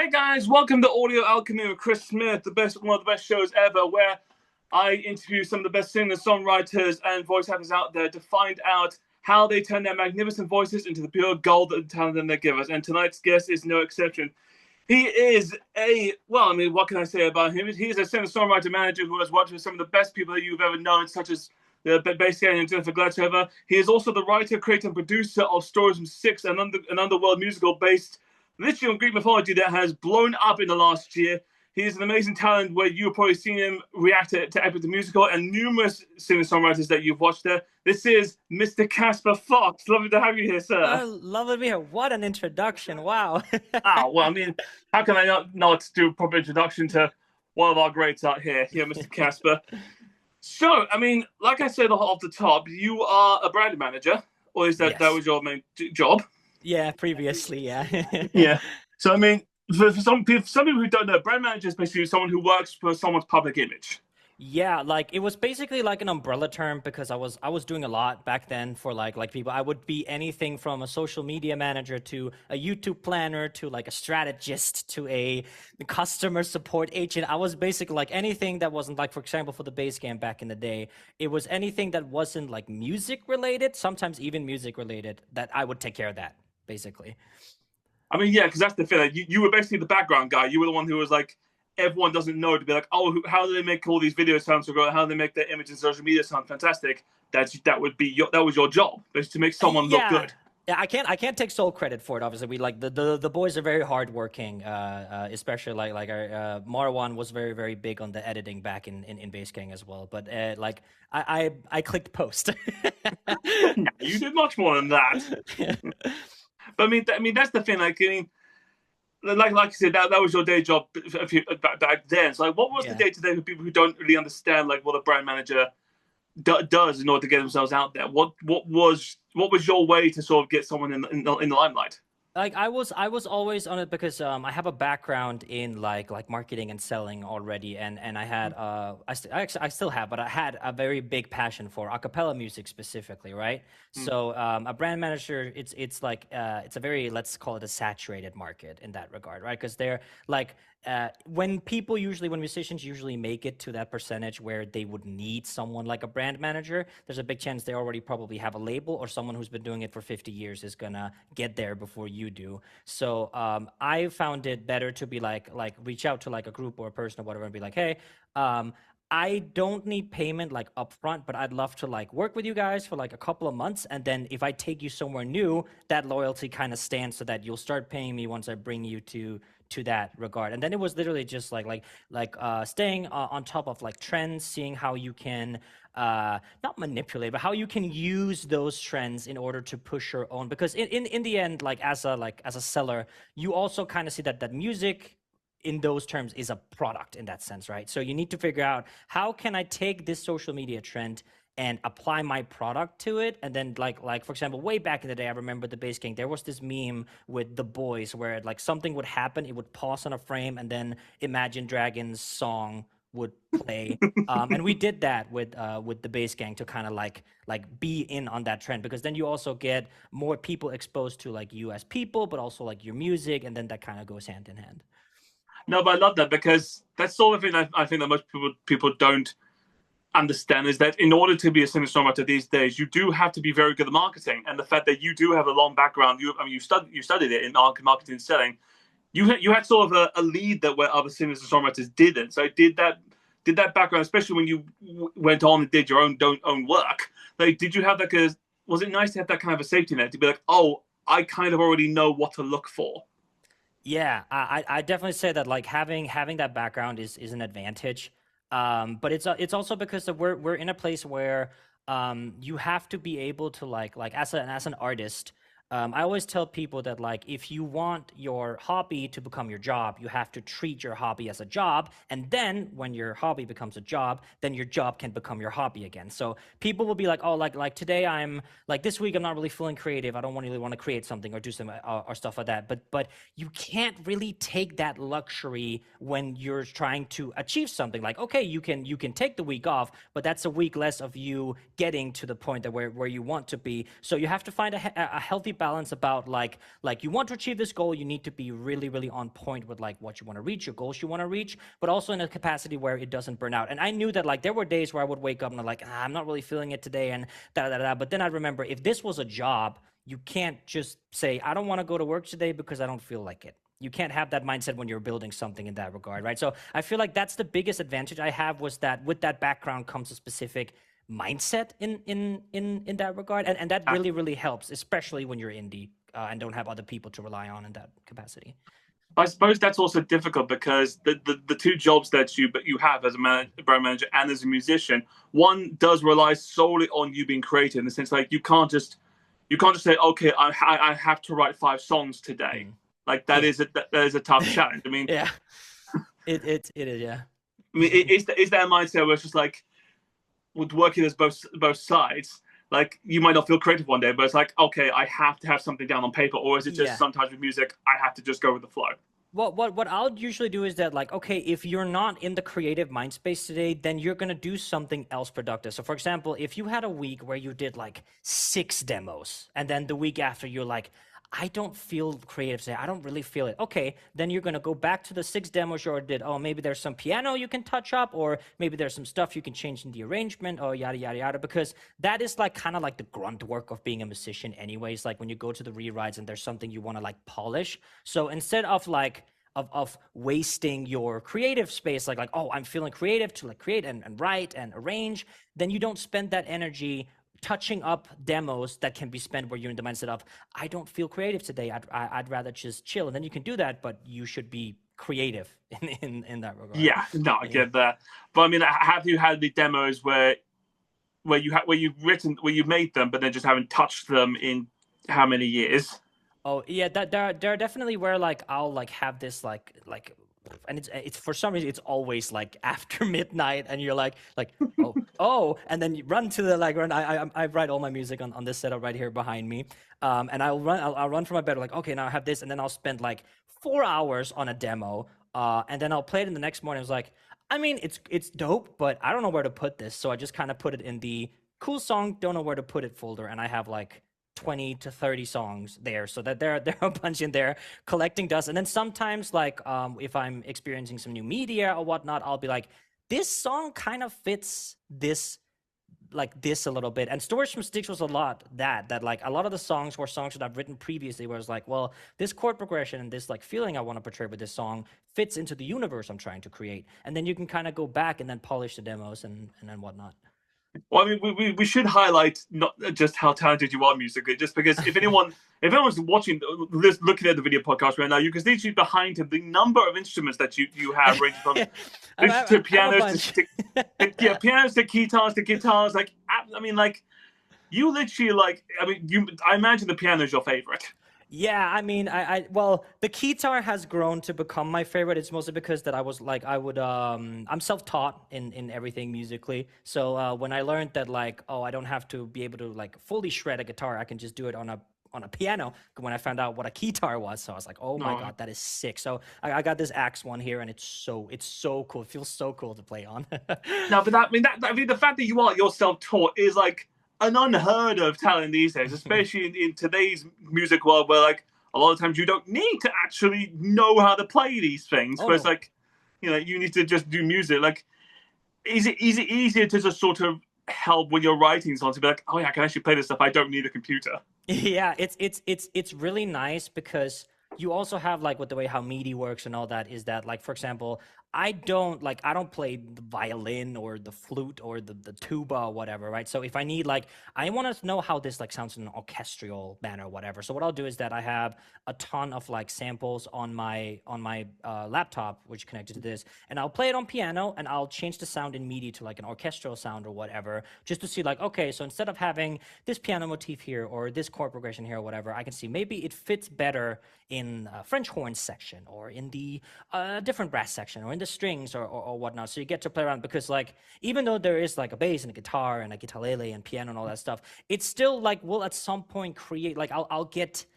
Hey guys, welcome to Audio Alchemy with Chris Smith, one of the best shows ever, where I interview some of the best singers, songwriters, and voice actors out there to find out how they turn their magnificent voices into the pure gold and talent they give us. And tonight's guest is no exception. He is what can I say about him? He's a singer-songwriter manager who has worked with some of the best people that you've ever known, such as the bass player and Jennifer Glatchover. He is also the writer, creator, and producer of Stories from Styx, an underworld musical based literally on Greek mythology that has blown up in the last year. He is an amazing talent where you've probably seen him react to Epic the Musical and numerous singer-songwriters that you've watched there. This is Mr. Casper Fox. Lovely to have you here, sir. Lovely to be here. What an introduction. Wow. How can I not do a proper introduction to one of our greats out here, Mr. Casper? So, like I said off the top, you are a brand manager, or is that was your main job? Yeah, previously, yeah. Yeah. So, for some people who don't know, brand manager is basically someone who works for someone's public image. Yeah, like it was basically like an umbrella term because I was doing a lot back then for like people. I would be anything from a social media manager to a YouTube planner to like a strategist to a customer support agent. I was basically like anything that wasn't like, for example, for the bass game back in the day, it was anything that wasn't like music related, sometimes even music related, that I would take care of that, basically. Yeah, because that's the thing. Like, you were basically the background guy. You were the one who was like, everyone doesn't know, to be like, oh, how do they make all these videos sound so good? How do they make their images and social media sound fantastic? That was your job, basically, to make someone look good. Yeah, I can't take sole credit for it. Obviously, we like the boys are very hardworking. Especially like our Marwan was very very big on the editing back in Bass Gang as well. But I clicked post. No, you did much more than that. But that's the thing. Like you said, that was your day job back then. So, like, what was the day to day for people who don't really understand like what a brand manager does in order to get themselves out there? What was your way to sort of get someone in the limelight? Like I was always on it because I have a background in like marketing and selling already, and I had I still have, but I had a very big passion for acapella music specifically, right? So a brand manager, it's like it's a very, let's call it a saturated market in that regard, right? Because they're like when musicians usually make it to that percentage where they would need someone like a brand manager, there's a big chance they already probably have a label, or someone who's been doing it for 50 years is gonna get there before you do. So I found it better to be like reach out to like a group or a person or whatever and be like, hey, I don't need payment like upfront, but I'd love to like work with you guys for like a couple of months, and then if I take you somewhere new, that loyalty kind of stands so that you'll start paying me once I bring you to that regard. And then it was literally just like staying on top of like trends, seeing how you can not manipulate, but how you can use those trends in order to push your own. Because in the end, like as a seller, you also kind of see that music in those terms is a product in that sense, right? So you need to figure out, how can I take this social media trend and apply my product to it? And then like for example, way back in the day, I remember the Bass Gang, there was this meme with the boys where like something would happen, it would pause on a frame, and then Imagine Dragons song would play. And we did that with the Bass Gang to kind of like be in on that trend, because then you also get more people exposed to like you as people, but also like your music, and then that kind of goes hand in hand. No, but I love that, because that's sort of thing I think that most people don't understand, is that in order to be a singer-songwriter these days, you do have to be very good at marketing. And the fact that you do have a long background, you studied it in marketing and selling, you had sort of a lead that where other singers and songwriters didn't. So did that background, especially when you went on and did your own work, like did you have was it nice to have that kind of a safety net to be like, oh, I kind of already know what to look for? Yeah, I definitely say that like having that background is an advantage. But it's also because we're in a place where you have to be able to like as an artist. I always tell people that like if you want your hobby to become your job, you have to treat your hobby as a job, and then when your hobby becomes a job, then your job can become your hobby again. So people will be like, oh, like today I'm like, this week I'm not really feeling creative, I don't really want to create something or do some or stuff like that. But you can't really take that luxury when you're trying to achieve something. Like, okay, you can take the week off, but that's a week less of you getting to the point that where you want to be. So you have to find a healthy balance about like you want to achieve this goal, you need to be really, really on point with like what you want to reach, your goals you want to reach, but also in a capacity where it doesn't burn out. And I knew that like there were days where I would wake up and I'm like, I'm not really feeling it today, and da. But then I remember, if this was a job, you can't just say, I don't want to go to work today because I don't feel like it. You can't have that mindset when you're building something in that regard, right? So I feel like that's the biggest advantage I have, was that with that background comes a specific mindset in that regard, and that really, really helps, especially when you're indie and don't have other people to rely on in that capacity. I suppose that's also difficult because the two jobs that you have as a brand manager and as a musician, one does rely solely on you being creative, in the sense like you can't just say, okay, I have to write 5 songs today. Like that is a tough challenge. I mean, yeah, it is. Yeah. I mean, is that a mindset where it's just like, with working as both sides, like you might not feel creative one day, but it's like, okay, I have to have something down on paper, or is it just sometimes with music, I have to just go with the flow? What I'll usually do is that, like, okay, if you're not in the creative mind space today, then you're gonna do something else productive. So for example, if you had a week where you did like 6 demos, and then the week after you're like, I don't feel creative today, I don't really feel it. Okay, then you're gonna go back to the 6 demos you already did. Oh, maybe there's some piano you can touch up, or maybe there's some stuff you can change in the arrangement, or yada yada yada. Because that is like kind of like the grunt work of being a musician, anyways. Like when you go to the rewrites and there's something you want to like polish. So instead of like of wasting your creative space, like oh, I'm feeling creative to like create and write and arrange, then you don't spend that energy touching up demos that can be spent where you're in the mindset of, I don't feel creative today, I'd rather just chill. And then you can do that, but you should be creative in that regard. Yeah, no, I get that. But I mean, have you had the demos where you've made them, but then just haven't touched them in how many years? Oh yeah, that there are definitely where like I'll like have this like and it's for some reason it's always like after midnight, and you're like oh, and then you run to the like run. I write all my music on this setup right here behind me, and I'll run from my bed like, okay, now I have this, and then I'll spend like 4 hours on a demo, and then I'll play it in the next morning. It's like, I mean, it's dope, but I don't know where to put this, so I just kind of put it in the cool song, don't know where to put it folder, and I have like 20 to 30 songs there, so that there are a bunch in there collecting dust. And then sometimes like if I'm experiencing some new media or whatnot, I'll be like, this song kind of fits this a little bit. And Storage from Styx was a lot that like a lot of the songs were songs that I've written previously where it's like, well, this chord progression and this like feeling I want to portray with this song fits into the universe I'm trying to create. And then you can kind of go back and then polish the demos and then whatnot. Well, I mean, we should highlight not just how talented you are musically, just because if anyone's watching, looking at the video podcast right now, you can see behind him the number of instruments that you have, ranging from to pianos pianos to guitars. Like, I mean, like you literally like, I mean, I imagine the piano is your favorite. Yeah, I mean, well, the guitar has grown to become my favorite. It's mostly because that I was like, I'm self-taught in everything musically. So when I learned that like, oh, I don't have to be able to like fully shred a guitar, I can just do it on a piano. When I found out what a guitar was, so I was like, oh my God, that is sick. So I got this Axe one here, and it's so cool. It feels so cool to play on. No, but I mean, the fact that you are self-taught is like an unheard of talent these days, especially in today's music world, where like a lot of times you don't need to actually know how to play these things. But it's like, you know, you need to just do music. Like, is it easier to just sort of help when you're writing songs to be like, oh yeah, I can actually play this stuff, I don't need a computer? Yeah, it's really nice because you also have like with the way how MIDI works and all that, is that like, for example, I don't play the violin or the flute or the tuba or whatever, right? So if I need like, I want to know how this like sounds in an orchestral manner or whatever. So what I'll do is that I have a ton of like samples on my laptop, which connected to this, and I'll play it on piano and I'll change the sound in MIDI to like an orchestral sound or whatever, just to see like, okay, so instead of having this piano motif here or this chord progression here or whatever, I can see maybe it fits better in French horn section or in the different brass section or in the strings or whatnot. So you get to play around, because like, even though there is like a bass and a guitar and a guitarlele and piano and all that stuff, it's still like, will at some point create like, I'll get,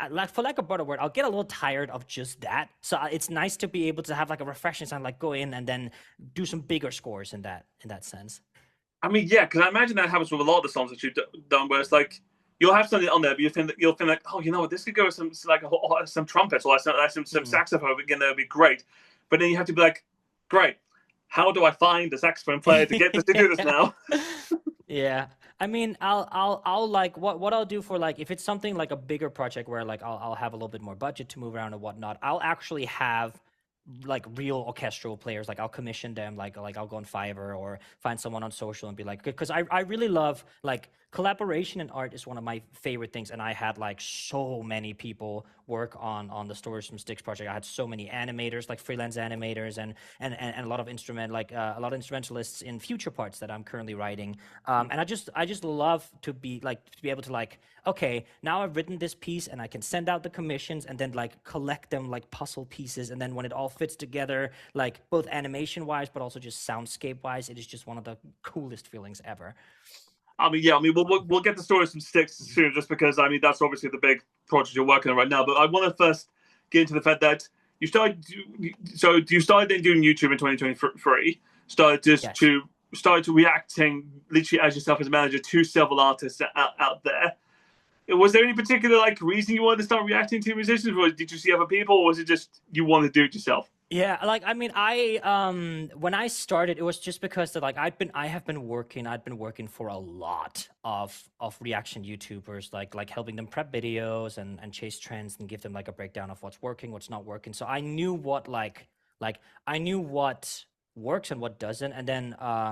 like, for lack of a better word, I'll get a little tired of just that. So it's nice to be able to have like a refreshing sound, like go in and then do some bigger scores in that sense. I mean, yeah, because I imagine that happens with a lot of the songs that you've done, where it's like, you'll have something on there, but you'll think like, oh, you know what, this could go with some trumpets or some saxophone. Again, that would be great. But then you have to be like, great, how do I find a saxophone player to get this to do this now? Yeah. I mean, I'll like what I'll do for like if it's something like a bigger project where like I'll have a little bit more budget to move around and whatnot. I'll actually have like real orchestral players. Like I'll commission them. Like I'll go on Fiverr or find someone on social and be like, because I really love like collaboration in art is one of my favorite things. And I had like so many people work on the Stories from Styx project. I had so many animators, like freelance animators, and a lot of a lot of instrumentalists in future parts that I'm currently writing. And I just love to be able to like, okay, now I've written this piece and I can send out the commissions and then like collect them like puzzle pieces, and then when it all fits together, like both animation wise but also just soundscape wise, it is just one of the coolest feelings ever. I mean, yeah, I mean, we'll get the Stories from Styx soon, just because I mean that's obviously the big project you're working on right now. But I want to first get into the fact that you started then doing YouTube in 2023. Started to reacting literally as yourself as a manager to several artists out there. Was there any particular like reason you wanted to start reacting to musicians, or did you see other people, or was it just you wanted to do it yourself? Yeah, like I mean, when I started, it was just because that like I'd been working for a lot of reaction YouTubers, like helping them prep videos and chase trends and give them like a breakdown of what's working, what's not working. So I knew what I knew what works and what doesn't. And then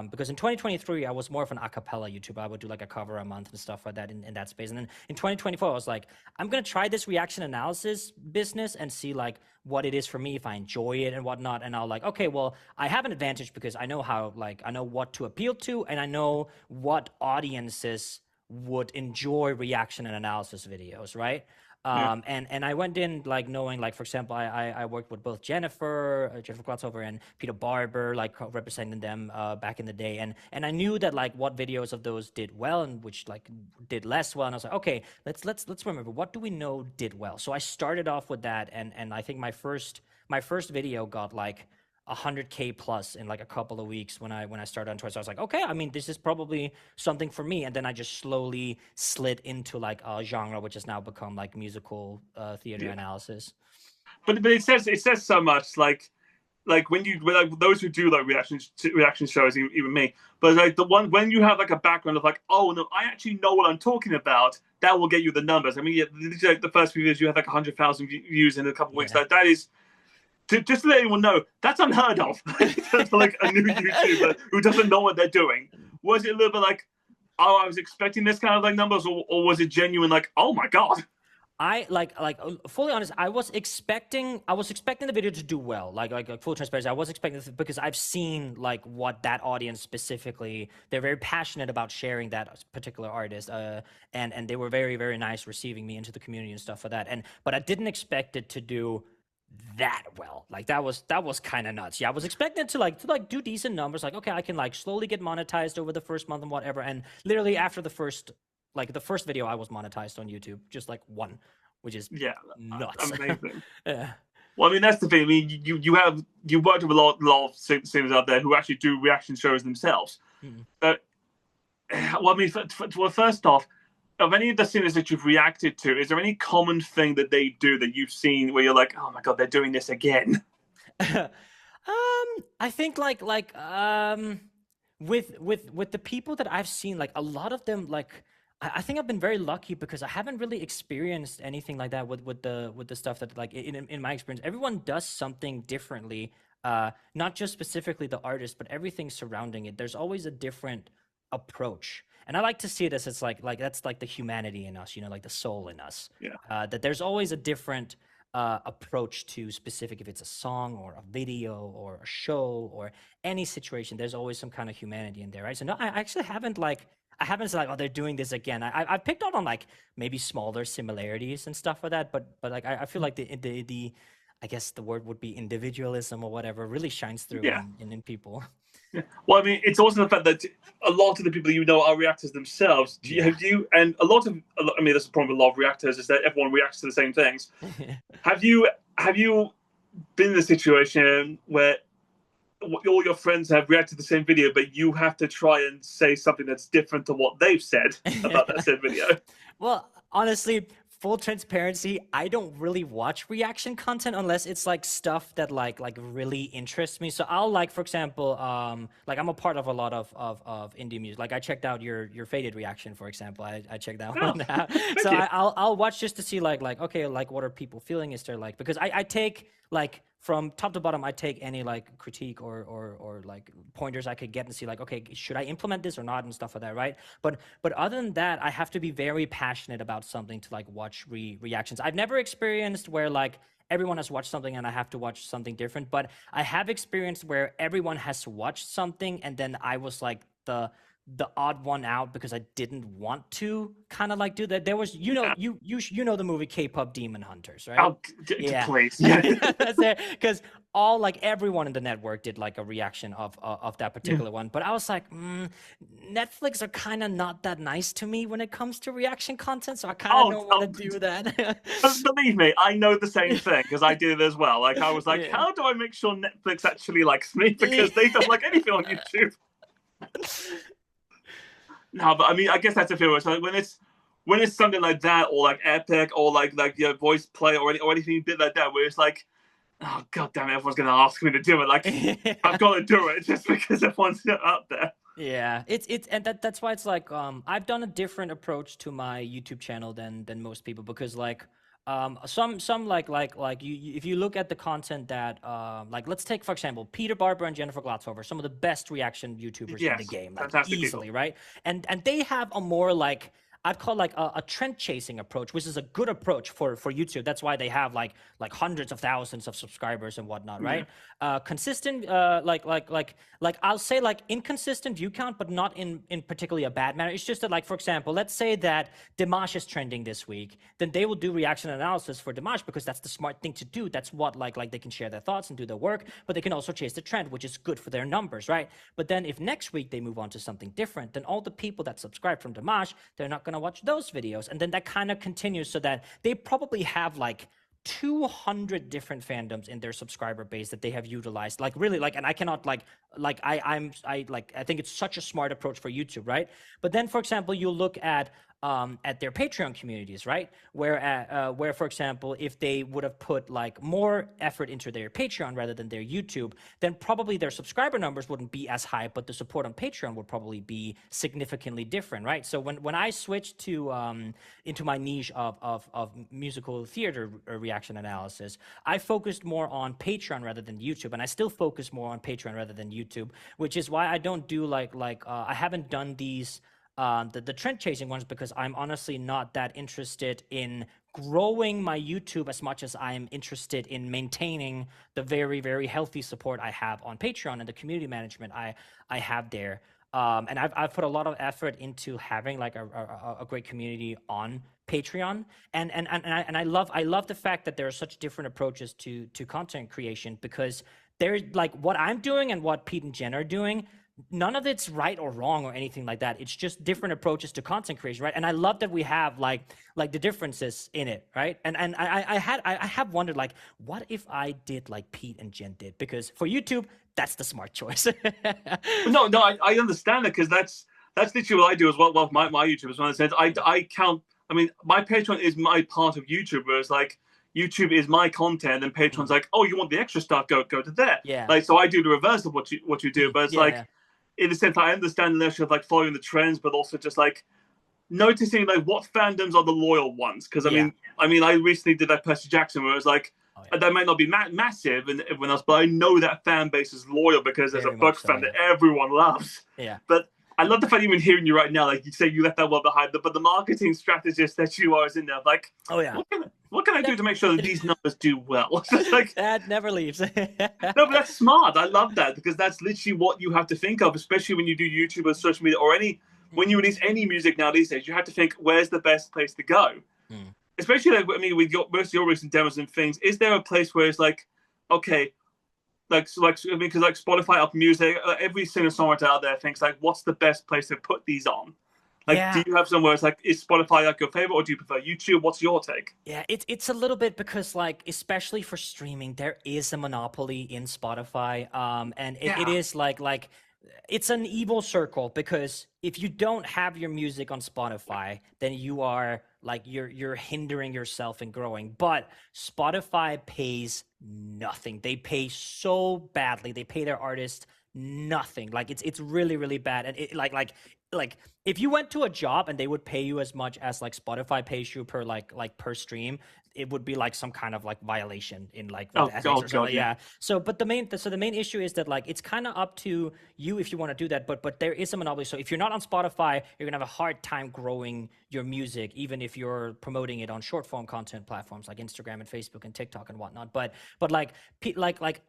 because in 2023 I was more of an acapella YouTuber. I would do like a cover a month and stuff like that in that space. And then in 2024 I was like, I'm gonna try this reaction analysis business and see like what it is for me, if I enjoy it and whatnot. And I'll like, okay, well, I have an advantage because I know I know what to appeal to, and I know what audiences would enjoy reaction and analysis videos, right? And I went in like knowing, like, for example, I worked with both Jennifer Glotzover and Peter Barber, like representing them back in the day, and I knew that like what videos of those did well and which like did less well, and I was like, okay, let's remember, what do we know did well. So I started off with that, and I think my first video got like 100K plus in like a couple of weeks when I started on Twitter. So I was like, okay, I mean, this is probably something for me. And then I just slowly slid into like a genre, which has now become like musical theater analysis. But it says so much, like when those who do like reaction shows, even me. But like the one when you have like a background of like, oh no, I actually know what I'm talking about. That will get you the numbers. I mean, yeah, like the first few videos you have like 100,000 views in a couple of weeks. Like that is. Just to let anyone know, that's unheard of. For like a new YouTuber who doesn't know what they're doing. Was it a little bit like, oh, I was expecting this kind of like numbers, or was it genuine like, oh my god? I like fully honest, I was expecting the video to do well, like full transparency. I was expecting this because I've seen like what that audience specifically, they're very passionate about sharing that particular artist, and they were very, very nice receiving me into the community and stuff like that. But I didn't expect it to do that well. Like that was kind of nuts. Yeah, I was expecting to do decent numbers. Like, okay, I can like slowly get monetized over the first month and whatever. And literally after the first video, I was monetized on YouTube, just like one, which is nuts. Amazing. Yeah. Well, I mean, that's the thing. I mean, you worked with a lot of singers out there who actually do reaction shows themselves. But well, I mean, first off, of any of the singers that you've reacted to, is there any common thing that they do that you've seen where you're like, oh my god, they're doing this again? I think with the people that I've seen, like a lot of them, like I think I've been very lucky because I haven't really experienced anything like that with the stuff that like in my experience, everyone does something differently. Not just specifically the artist, but everything surrounding it. There's always a different approach. And I like to see it as it's like that's like the humanity in us, you know, like the soul in us. Yeah. That there's always a different approach to specific, if it's a song or a video or a show or any situation, there's always some kind of humanity in there, right? So no, I actually haven't said like, oh, they're doing this again. I picked out on like maybe smaller similarities and stuff like that, but like I feel like the I guess the word would be individualism or whatever really shines through in people. Well, I mean, it's also the fact that a lot of the people you know are reactors themselves. And a lot of, I mean, that's the problem with a lot of reactors is that everyone reacts to the same things. Have you been in a situation where all your friends have reacted to the same video, but you have to try and say something that's different to what they've said about that same video? Well, honestly, full transparency, I don't really watch reaction content unless it's like stuff that like really interests me. So I'll like, for example, like I'm a part of a lot of indie music. Like I checked out your Faded reaction, for example. I checked that Oh, one out. thank So you. I'll watch just to see like okay, like what are people feeling? Is there like, because I take like from top to bottom, I take any like critique or like pointers I could get and see like, okay, should I implement this or not and stuff like that, right? But other than that, I have to be very passionate about something to like watch reactions. I've never experienced where like everyone has watched something and I have to watch something different, but I have experienced where everyone has watched something and then I was like the odd one out because I didn't want to kind of like do that. There was, Yeah. you know the movie K-pop Demon Hunters, right? Oh, Yeah. please. Yeah. That's it. Because all like everyone in the network did like a reaction of that Yeah. particular one. But I was like, Netflix are kind of not that nice to me when it comes to reaction content, so I kind of Oh, don't want to do that. believe me, I know the same thing because I did it as well. Like I was like, Yeah. how do I make sure Netflix actually likes me Yeah. because they don't like anything on YouTube. No, but I mean, I guess that's a fair. So when it's something like that, or like Epic, or like your voice play, or anything bit like that, where it's like, oh god damn it, everyone's gonna ask me to do it. Like I've got to do it just because everyone's up there. Yeah, it's and that's why it's like I've done a different approach to my YouTube channel than most people because like some like if you look at the content that like let's take for example Peter Barber and Jennifer Glatzhofer, some of the best reaction YouTubers in the Yes, game, like fantastic people. easily, right? And they have a more like I'd call like a trend chasing approach, which is a good approach for YouTube. That's why they have like hundreds of thousands of subscribers and whatnot, Yeah. right? Consistent, like I'll say like inconsistent view count, but not in particularly a bad manner. It's just that like for example, let's say that Dimash is trending this week, then they will do reaction analysis for Dimash because that's the smart thing to do. That's what like they can share their thoughts and do their work, but they can also chase the trend, which is good for their numbers, right? But then if next week they move on to something different, then all the people that subscribe from Dimash, they're not gonna watch those videos, and then that kind of continues so that they probably have like 200 different fandoms in their subscriber base that they have utilized like really like and I cannot like I think it's such a smart approach for YouTube, right? But then for example you look at their Patreon communities, right? Where for example if they would have put like more effort into their Patreon rather than their YouTube, then probably their subscriber numbers wouldn't be as high, but the support on Patreon would probably be significantly different, right? So when I switched to into my niche of musical theater reaction analysis, I focused more on Patreon rather than YouTube, and I still focus more on Patreon rather than YouTube, which is why I don't do I haven't done these the trend chasing ones because I'm honestly not that interested in growing my YouTube as much as I'm interested in maintaining the very, very healthy support I have on Patreon and the community management I have there. And I've put a lot of effort into having like a great community on Patreon, and I love the fact that there are such different approaches to content creation because there's like what I'm doing and what Pete and Jen are doing. None of it's right or wrong or anything like that. It's just different approaches to content creation, right? And I love that we have like the differences in it, right? And I have wondered like, what if I did like Pete and Jen did? Because for YouTube, that's the smart choice. No, I understand it because that's literally what I do as well. Well, my YouTube is one of the sense I count. I mean, my Patreon is my part of YouTube, whereas like YouTube is my content, and Patreon's like, oh, you want the extra stuff? Go to there. Yeah. Like, so I do the reverse of what you do, but it's like Yeah. in a sense, I understand the notion of like following the trends, but also just like noticing like what fandoms are the loyal ones. Because Yeah. I mean, I recently did that Percy Jackson where it was like Oh, yeah. that might not be massive and everyone else, but I know that fan base is loyal because there's a Very book much so, fan yeah. that everyone loves. Yeah. But I love the fact even hearing you right now, like you say you left that well behind, but the marketing strategist that you are is in there. Like, Oh yeah. what can I do to make sure that these numbers do well? It's like, That never leaves. no, but that's smart. I love that because that's literally what you have to think of, especially when you do YouTube or social media or when you release any music now these days. You have to think, where's the best place to go? Especially like I mean, with most of your recent demos and things, is there a place where it's like, okay, like I mean, because like Spotify, Apple Music, every single songwriter out there thinks like, what's the best place to put these on? Like, Yeah. do you have somewhere it's like, is Spotify like your favorite, or do you prefer YouTube? What's your take? Yeah, it's a little bit because like especially for streaming, there is a monopoly in Spotify, and it is like it's an evil circle because if you don't have your music on Spotify, then you are like you're hindering yourself in growing. But Spotify pays nothing. They pay so badly. They pay their artists nothing. Like it's really really bad. And it like if you went to a job and they would pay you as much as like Spotify pays you per like per stream, it would be like some kind of like violation in like with ethics or something. God, Yeah. So but the main issue is that like it's kind of up to you if you want to do that, but there is a monopoly. So if you're not on Spotify, you're gonna have a hard time growing your music, even if you're promoting it on short form content platforms like Instagram and Facebook and TikTok and whatnot. But like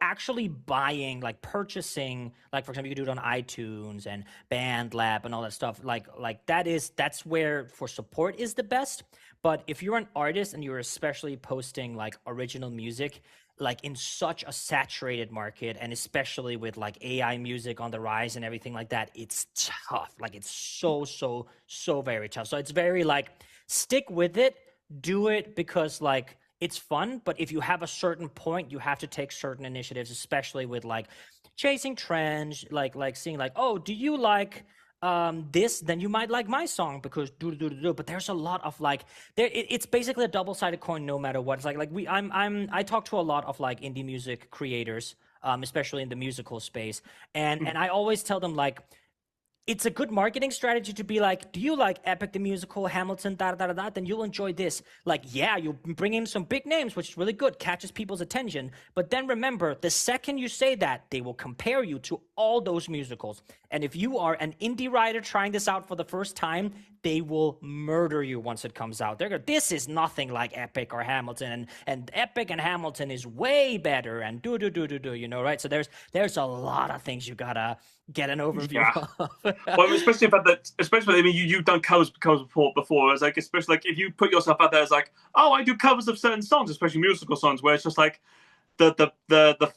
actually buying, like purchasing, like for example, you can do it on iTunes and BandLab and all that stuff. Like that's where for support is the best. But if you're an artist and you're especially posting like original music, like in such a saturated market, and especially with like AI music on the rise and everything like that, it's tough. Like it's so very tough. So it's very like stick with it, do it because like it's fun. But if you have a certain point, you have to take certain initiatives, especially with like chasing trends, like seeing like, oh, do you like this, then you might like my song because but there's a lot of like it's basically a double-sided coin no matter what. It's like I talk to a lot of like indie music creators, especially in the musical space, and I always tell them like it's a good marketing strategy to be like, do you like Epic the Musical, Hamilton, then you'll enjoy this. Like, yeah, you'll bring in some big names, which is really good, catches people's attention. But then remember, the second you say that, they will compare you to all those musicals. And if you are an indie writer trying this out for the first time, they will murder you once it comes out. They're going, this is nothing like Epic or Hamilton, and Epic and Hamilton is way better, and you know, right? So there's a lot of things you gotta get an overview of. Well, especially about that, especially I mean, you've done covers before. It's like, especially like if you put yourself out there as like, oh, I do covers of certain songs, especially musical songs, where it's just like the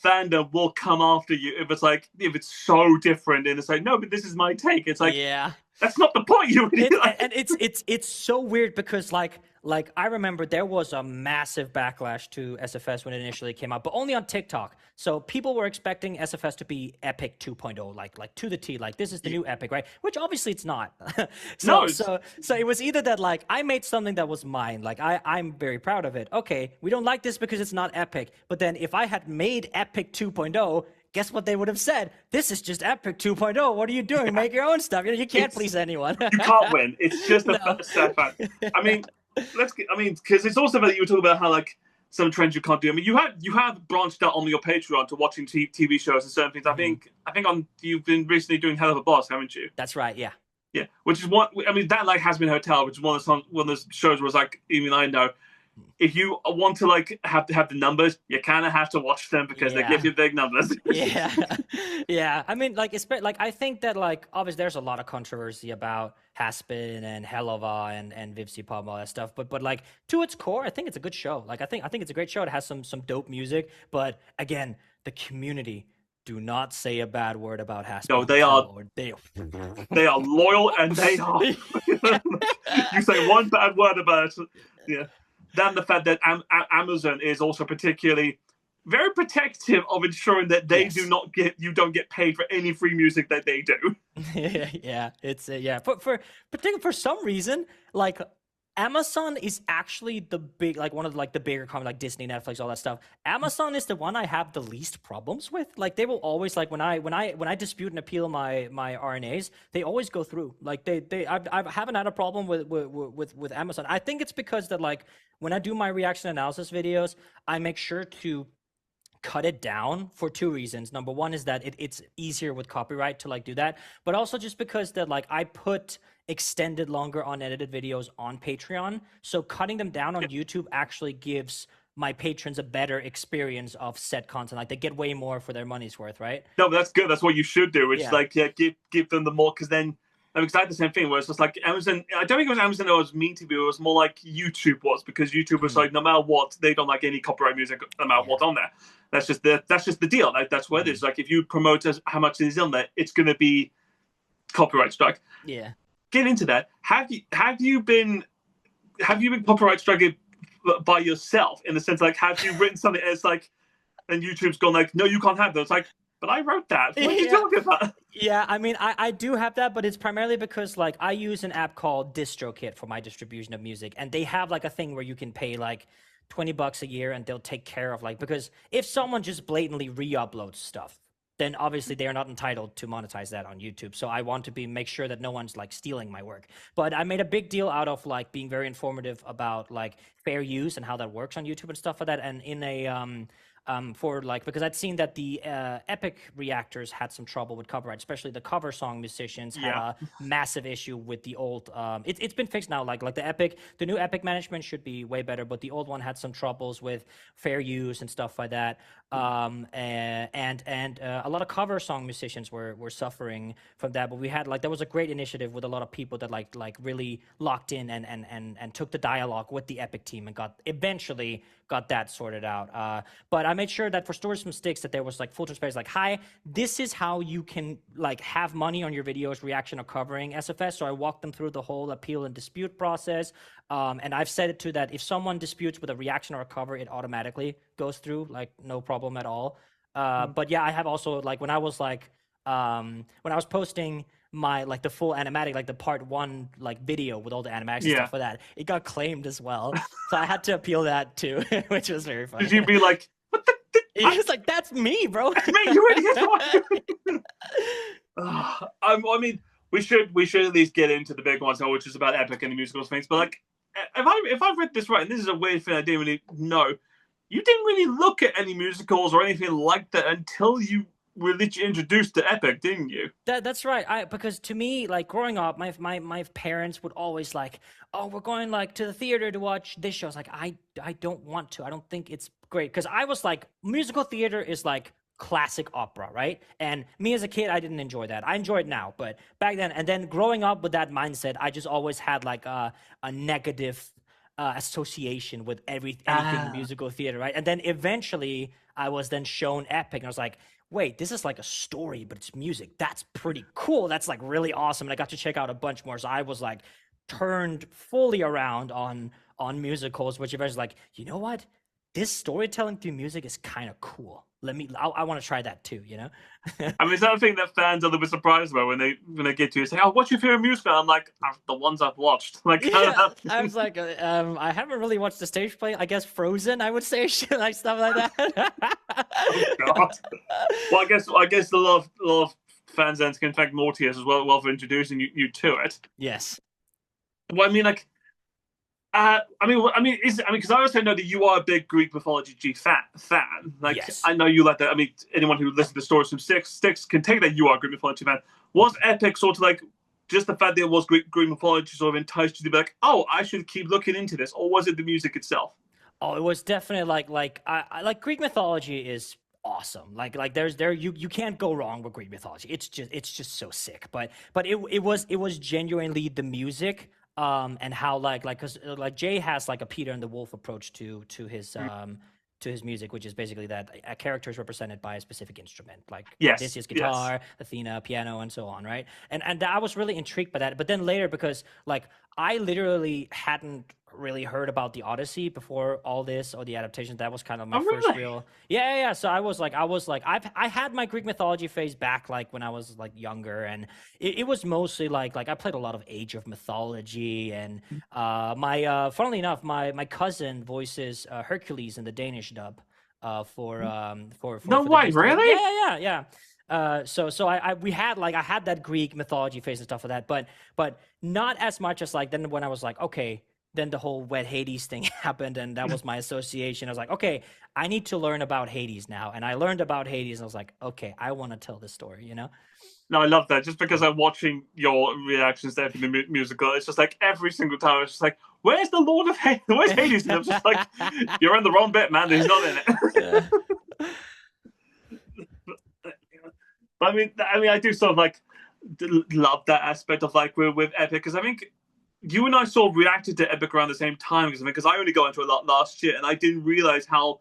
fandom will come after you if it's so different, and it's like, no, but this is my take. It's like, yeah. That's not the point. And it's so weird because like I remember there was a massive backlash to SFS when it initially came out, but only on TikTok. So people were expecting SFS to be Epic 2.0, like to the T, like this is the new Epic, right? Which obviously it's not. So it was either that like I made something that was mine, like I'm very proud of it. Okay, we don't like this because it's not Epic. But then if I had made Epic 2.0, guess what they would have said? This is just Epic 2.0. What are you doing? Make your own stuff. You can't please anyone. You can't win. It's just a first step. I mean, because it's also that you were talking about how like some trends you can't do. I mean, you have branched out on your Patreon to watching TV shows and certain things. I think you've been recently doing Hell of a Boss, haven't you? That's right. Yeah. Yeah, which is what I mean. That like Has Been Hotel, which is one of the shows where it's like, even I know, if you want to like have the numbers, you kind of have to watch them because they give you big numbers. Yeah. I mean, like I think that like obviously there's a lot of controversy about Haspin and Helova and Vivsi Pop and all that stuff, but like to its core, I think it's a good show. Like I think it's a great show. It has some dope music, but again, the community do not say a bad word about Haspin. No, they are loyal, and they are. You say one bad word about it, yeah. Then the fact that Amazon is also particularly very protective of ensuring that they don't get paid for any free music that they do. Yeah, it's for some reason, like Amazon is actually the big, like one of like the bigger companies like Disney, Netflix, all that stuff. Amazon is the one I have the least problems with. Like they will always like when I dispute and appeal my RNAs, they always go through. Like I haven't had a problem with Amazon. I think it's because that like when I do my reaction analysis videos, I make sure to cut it down for two reasons. Number one is that it's easier with copyright to like do that, but also just because that like I put extended, longer, unedited videos on Patreon, so cutting them down on YouTube actually gives my patrons a better experience of set content. Like they get way more for their money's worth, right? No, but that's good. That's what you should do. It's like give them the more, because then I mean, it's like the same thing where it's just like Amazon. I don't think it was Amazon that was mean to me. It was more like YouTube was, because YouTube was like, no matter what, they don't like any copyright music, no matter what's on there. That's just the deal. Like, that's what it is. Like if you promote how much is on there, it's going to be copyright strike. Yeah. Get into that. Have you been copyright struck by yourself, in the sense like, have you written something as like, and YouTube's gone like, no, you can't have those. Like, but I wrote that. What are you talking about? Yeah, I mean, I do have that, but it's primarily because like I use an app called DistroKit for my distribution of music, and they have like a thing where you can pay like $20 a year, and they'll take care of like because if someone just blatantly re-uploads stuff, then obviously they are not entitled to monetize that on YouTube. So I want to make sure that no one's like stealing my work. But I made a big deal out of like being very informative about like fair use and how that works on YouTube and stuff like that. And in a for like because I'd seen that the Epic reactors had some trouble with copyright, especially the cover song musicians had a massive issue with the old. It's been fixed now. Like the new Epic management should be way better, but the old one had some troubles with fair use and stuff like that. And a lot of cover song musicians were suffering from that. But we had like there was a great initiative with a lot of people that like really locked in and took the dialogue with the Epic team and eventually got that sorted out. But I made sure that for Stories from Styx that there was like full transparency, like, hi, this is how you can like have money on your videos, reaction or covering SFS. So I walked them through the whole appeal and dispute process. And I've set it to that if someone disputes with a reaction or a cover, it automatically goes through, like no problem at all. But yeah, I have also like when I was posting my like the full animatic, like the part 1 like video with all the animatics and stuff like that, it got claimed as well. So I had to appeal that too, which was very funny. Did you be like, what the? He was like, that's me, bro. That's me, you idiot. I mean, we should at least get into the big ones now, which is about Epic and the musical things. But like, if I've read this right, and this is a weird thing I didn't really know, you didn't really look at any musicals or anything like that until you were literally introduced to Epic, didn't you? That's right. Because to me, like growing up, my parents would always like, oh, we're going like to the theater to watch this show. I was like, I don't want to. I don't think it's great. Because I was like, musical theater is like classic opera, right? And me as a kid, I didn't enjoy that. I enjoy it now, but back then, and then growing up with that mindset, I just always had like a negative association with anything musical theater, right? And then eventually I was then shown Epic and I was like, wait, this is like a story, but it's music. That's pretty cool. That's like really awesome. And I got to check out a bunch more. So I was like turned fully around on musicals, which eventually like, you know what? This storytelling through music is kind of cool. I want to try that too, you know? I mean, is that a thing that fans are a little bit surprised about when they get to you say, oh, what's your favorite musical? I'm like, the ones I've watched. Like, yeah, I was like, I haven't really watched the stage play. I guess Frozen, I would say, like stuff like that. Oh, God. Well, I guess a lot of fans then can thank Mortius as well for introducing you to it. Yes. Well, I mean, like, because I also know that you are a big Greek mythology fan. Like, yes. I know you like that. I mean, anyone who listens to the stories from Styx can take that you are a Greek mythology fan. Was Epic sort of like just the fact that it was Greek mythology sort of enticed you to be like, oh, I should keep looking into this, or was it the music itself? Oh, it was definitely I like Greek mythology is awesome. Like you can't go wrong with Greek mythology. It's just so sick. But it was genuinely the music. And how because Jay has like a Peter and the Wolf approach to his music, which is basically that a character is represented by a specific instrument, like Odysseus guitar, Athena piano, and so on, right? And I was really intrigued by that. But then later, because like I literally hadn't really heard about the Odyssey before all this or the adaptations. That was kind of my first real yeah. So I was like I had my Greek mythology phase back like when I was like younger, and it was mostly like I played a lot of Age of Mythology, and my funnily enough my cousin voices Hercules in the Danish dub for no way, really? Yeah. So I had that Greek mythology phase and stuff like that, but not as much as like then when I was like, okay, then the whole wet Hades thing happened, and that was my association. I was like, okay, I need to learn about Hades now. And I learned about Hades, and I was like, okay, I want to tell this story, you know? No, I love that. Just because I'm watching your reactions to every musical, it's just like every single time, it's just like, where's the Lord of Hades? Where's Hades? And I'm just like, you're in the wrong bit, man. He's not in it. But I mean, I do sort of like love that aspect of like with Epic, because I think you and I sort of reacted to Epic around the same time, because I only got into it last year, and I didn't realize how,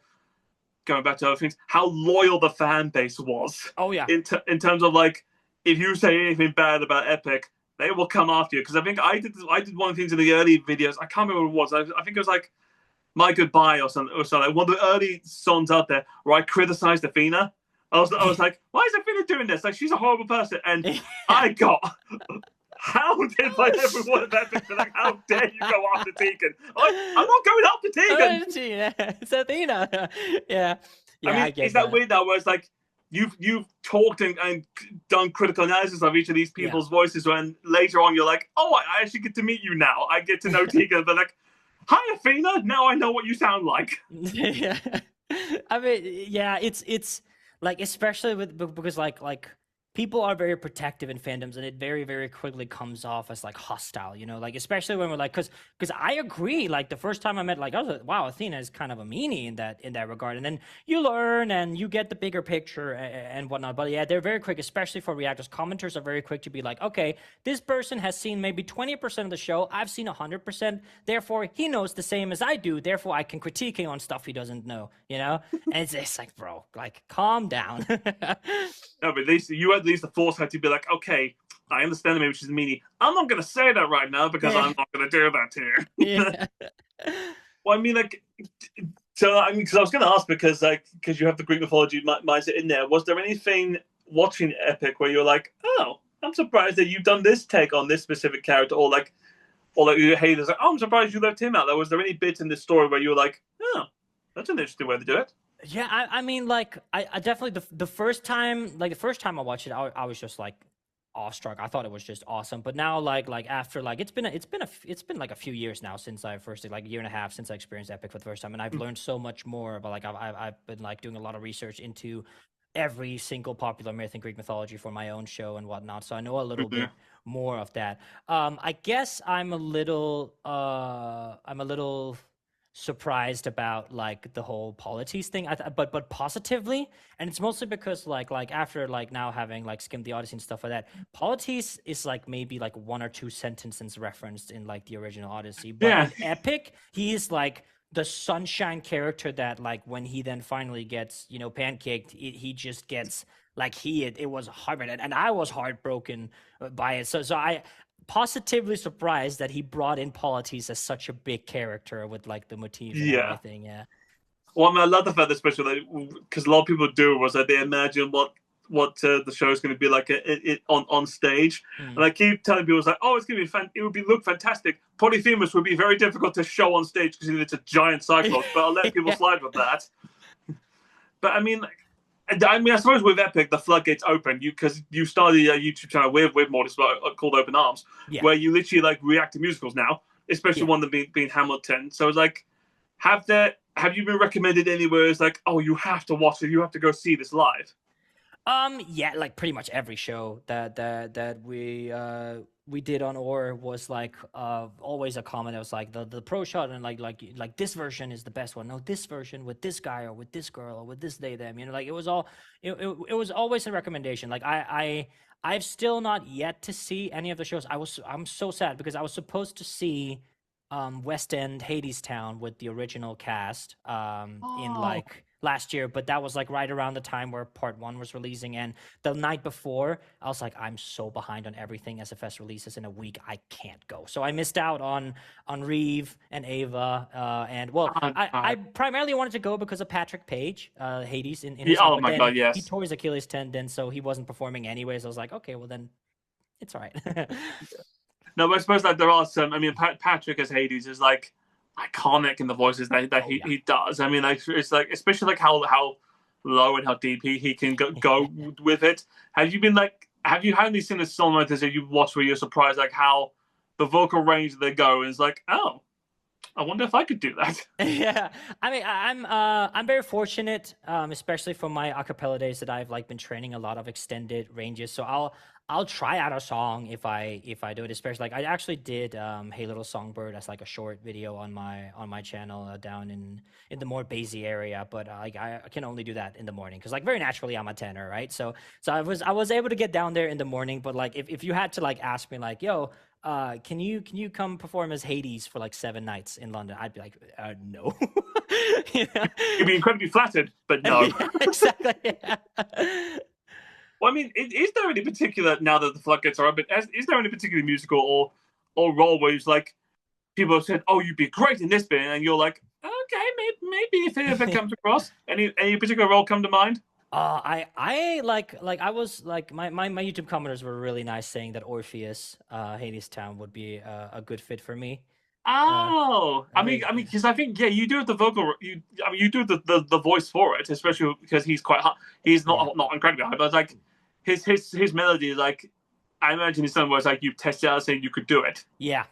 going back to other things, how loyal the fan base was. Oh yeah. In terms of like, if you say anything bad about Epic, they will come after you. Because I think I did one of the things in the early videos. I can't remember what it was. I think it was like My Goodbye or something. One of the early songs out there where I criticized Athena. I was like, why is Athena doing this? Like, she's a horrible person. And I got hounded by everyone at that bit. Like, how dare you go after Tegan? I'm not going after Tegan. It's Athena. Yeah. I mean, get is that weird now? Where it's like you've talked and done critical analysis of each of these people's voices, when later on you're like, oh, I actually get to meet you now. I get to know Tegan. But like, hi Athena, now I know what you sound like. Yeah. I mean, yeah, it's like, especially because like people are very protective in fandoms, and it very, very quickly comes off as like hostile, you know, like, especially when we're like, because I agree, like the first time I met, like, I was like, wow, Athena is kind of a meanie in that regard, and then you learn and you get the bigger picture and whatnot. But yeah, they're very quick, especially for reactors. Commenters are very quick to be like, okay, this person has seen maybe 20% of the show, I've seen 100%, therefore he knows the same as I do, therefore I can critique him on stuff he doesn't know, you know. And it's like, bro, like, calm down. No, but at least the foresight to be like, okay, I understand that maybe she's a meanie. I'm not going to say that right now because I'm not going to do that to you. Yeah. Well, I mean, like, so I mean, because I was going to ask, because you have the Greek mythology mindset in there. Was there anything watching Epic where you're like, oh, I'm surprised that you've done this take on this specific character, or like hey, there's like, oh, I'm surprised you left him out. Was there any bit in this story where you were like, oh, that's an interesting way to do it? Yeah, I mean, like, I definitely, the first time I watched it, I was just like awestruck. I thought it was just awesome. But now, like after, like, it's been like a few years now since I first, like a year and a half since I experienced Epic for the first time, and I've learned so much more about, like, I've been like doing a lot of research into every single popular myth in Greek mythology for my own show and whatnot. So I know a little bit more of that. I guess I'm a little surprised about, like, the whole polities thing, but positively, and it's mostly because like after, like, now having like skimmed the Odyssey and stuff like that, polities is like maybe like one or two sentences referenced in like the original Odyssey, but in Epic he's like the sunshine character that, like, when he then finally gets, you know, pancaked, he just gets, like, it was hard, and I was heartbroken by it. So I positively surprised that he brought in Polites as such a big character with, like, the motifs and everything. Yeah. Well, I mean, I love the fact, especially because a lot of people do, was that they imagine what the show is going to be like on stage, and I keep telling people, it's like, oh, it's going to be look fantastic. Polyphemus would be very difficult to show on stage because it's a giant cyclops, but I'll let people slide with that. But I mean, I suppose with Epic, the floodgates open because you started a YouTube channel with Mortis called Open Arms, where you literally like react to musicals now, especially one that being Hamilton. So it's like, have you been recommended anywhere? It's like, oh, you have to watch it, you have to go see this live. Yeah, like pretty much every show that we did on Or was like always a comment that was like the pro shot, and like this version is the best one. No, this version with this guy or with this girl or with this they them. You know, like it was always a recommendation. Like I've still not yet to see any of the shows. I'm so sad because I was supposed to see West End Hadestown with the original cast in like last year, but that was like right around the time where part 1 was releasing, and the night before I was like, I'm so behind on everything. SFS releases in a week, I can't go. So I missed out on Reeve and Ava, and well, I primarily wanted to go because of Patrick Page, Hades in his oh my god, yes, he tore his Achilles tendon, so he wasn't performing anyways. I was like, okay, well then it's all right. No, but I suppose that there are some. I mean, Patrick as Hades is like iconic in the voices that he does. I mean, like, it's like, especially like how low and how deep he can go with it. Have you had any similar songwriters that you've watched where you're surprised, like how the vocal range they go, and it's like, oh, I wonder if I could do that. Yeah, I mean, I'm very fortunate, especially for my acapella days, that I've like been training a lot of extended ranges. So I'll try out a song if I do it. Especially like I actually did "Hey Little Songbird" as like a short video on my channel down in the more Basie area. But like I can only do that in the morning because like very naturally I'm a tenor, right? So I was able to get down there in the morning. But like if you had to like ask me like, yo, can you come perform as Hades for like 7 nights in London? I'd be like, no. You'd be incredibly flattered, but no. Yeah, exactly. Yeah. Well, I mean, is there any particular, now that the floodgates are open, is there any particular musical or role where it's like people have said, oh, you'd be great in this bit, and you're like, okay, maybe if it comes across. Any particular role come to mind? I was like my YouTube commenters were really nice saying that Orpheus, Hades Town would be a good fit for me. Uh, Oh, they, because I think yeah, you do the vocal, you do the voice for it, especially because he's quite high. He's yeah. not incredibly high, but like his melody, like I imagine in some words, like you test it out saying you could do it. Yeah.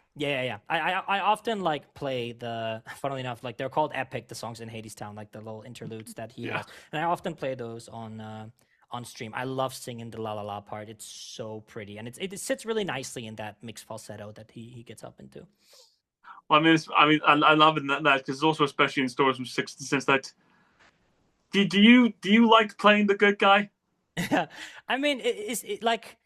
I often like play the, funnily enough, like they're called epic, the songs in Hades Town, like the little interludes that he Yeah. has, and I often play those on stream. I love singing the la la la part. It's so pretty, and it sits really nicely in that mixed falsetto that he gets up into. Well, I love it that because it's also especially in stories from Six since that. Do you like playing the good guy? I mean, like,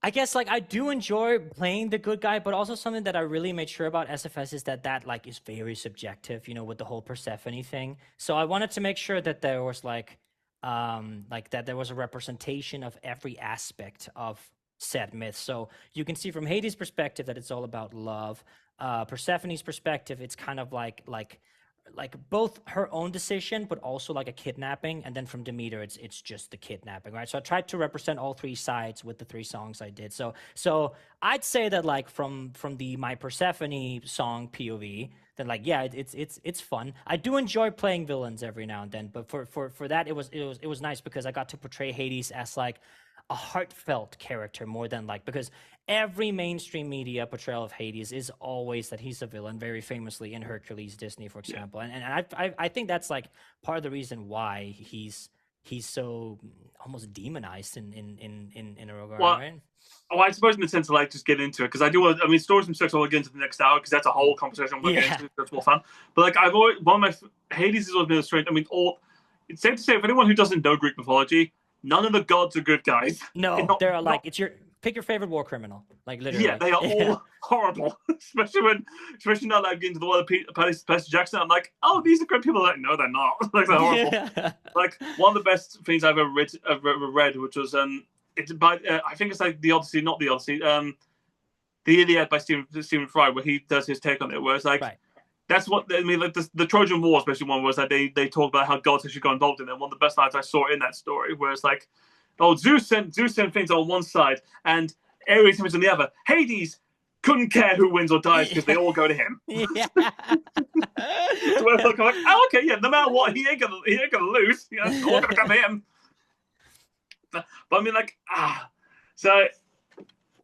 I guess like I do enjoy playing the good guy, but also something that I really made sure about SFS is that like is very subjective, with the whole Persephone thing. So I wanted to make sure that there was like that there was a representation of every aspect of said myth. So you can see from Hades' perspective that it's all about love. Persephone's perspective, it's kind of like both her own decision, but also like a kidnapping. And then from Demeter, it's just the kidnapping, right? So I tried to represent all three sides with the three songs I did. So I'd say that like from the my Persephone song POV, then like yeah, it's fun. I do enjoy playing villains every now and then, but for that it was nice because I got to portray Hades as like a heartfelt character more than like because every mainstream media portrayal of Hades is always that he's a villain, very famously in Hercules, Disney, for example. And I think that's like part of the reason why he's so almost demonized in a regard, Well, right? oh, I suppose in the sense of like just get into it because I do want. I mean, stories from Six I will get into the next hour because that's a whole conversation we'll get Yeah. into. That's more fun. But like I've always one of my Hades has always been a strange. I mean, all it's safe to say for anyone who doesn't know Greek mythology, none of the gods are good guys. No, Not, they're not like it's your pick your favorite war criminal, like yeah, literally. they are Yeah. all horrible. Especially now that I get into the world of Percy Jackson, I'm like, oh, these are great people. Like, no, they're not. Like they're horrible. Yeah. Like one of the best things I've ever read, which was it's by I think it's like the Odyssey, not the Odyssey, the Iliad by Stephen Fry, where he does his take on it, where it's like Right. that's what I mean. Like the Trojan War, especially one was that they talk about how gods actually got involved in it. One of the best lines I saw in that story, where it's like, oh, Zeus sent things on one side and Ares was on the other. Hades couldn't care who wins or dies because they all go to him. Yeah. So we're like, oh, okay, yeah, no matter what, he ain't gonna lose. It's all gonna come to him. But I mean, like, so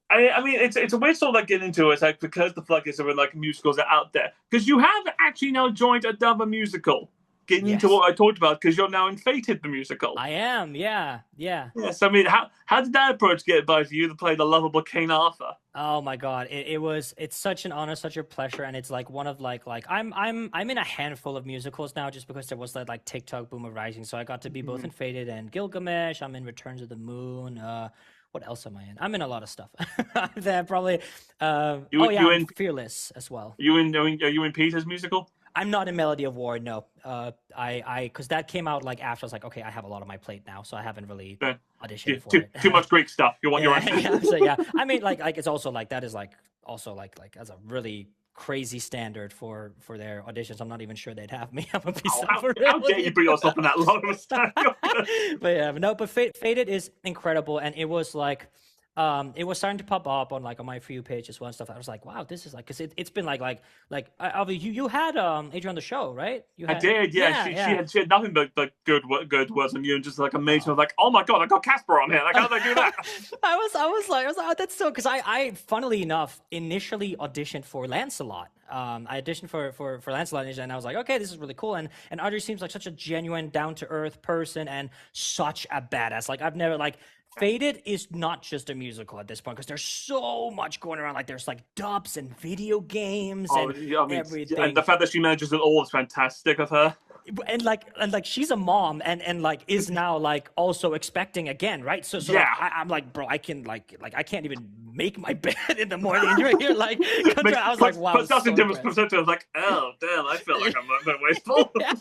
I mean, it's a weird sort of like getting into it. It's like because the floodgates of like musicals are out there. Because you have actually now joined another musical. Getting into Yes. what I talked about, because you're now in Fated the musical. I am, yeah. Yes, I mean, how did that approach get by for you to play the lovable King Arthur? Oh my God, it's such an honor, such a pleasure, and it's like one of like I'm in a handful of musicals now just because there was that like TikTok boom of rising, so I got to be both in Fated and Gilgamesh. I'm in Return to the Moon. What else am I in? I'm in a lot of stuff. That probably. I'm Fearless as well. Are you in Peter's musical? I'm not in Melody of War, no. Because that came out like after I was like, okay, I have a lot on my plate now, so I haven't really auditioned for it. Too much Greek stuff. You want your own. Yeah. I mean, like it's also like that is like also like as a really crazy standard for their auditions. I'm not even sure they'd have me. I'm a piece How dare you put yourself in that low of a standard? But Fated is incredible, and it was like. It was starting to pop up on my For You page as well and stuff. I was like, wow, this is like, because it's been you had Adrian on the show, right? I did, yeah. She had nothing but good words on you, and just like amazing. I was like, oh my God, I got Casper on here. Like, how did I do that? I was like, oh, that's so, because I funnily enough initially auditioned for Lancelot. I auditioned for Lancelot, and I was like, okay, this is really cool. And Audrey seems like such a genuine, down to earth person and such a badass. Like I've never Fated is not just a musical at this point because there's so much going around. Like there's like dubs and video games and everything. And the fact that she manages it all is fantastic of her. And like she's a mom and like is now like also expecting again, right? So yeah. Like, I'm like, bro, I can like I can't even make my bed in the morning, and you're like, I was like, wow, but that's so in different impressed. perspective. I was like, oh damn, I feel like I'm a bit wasteful. Yeah,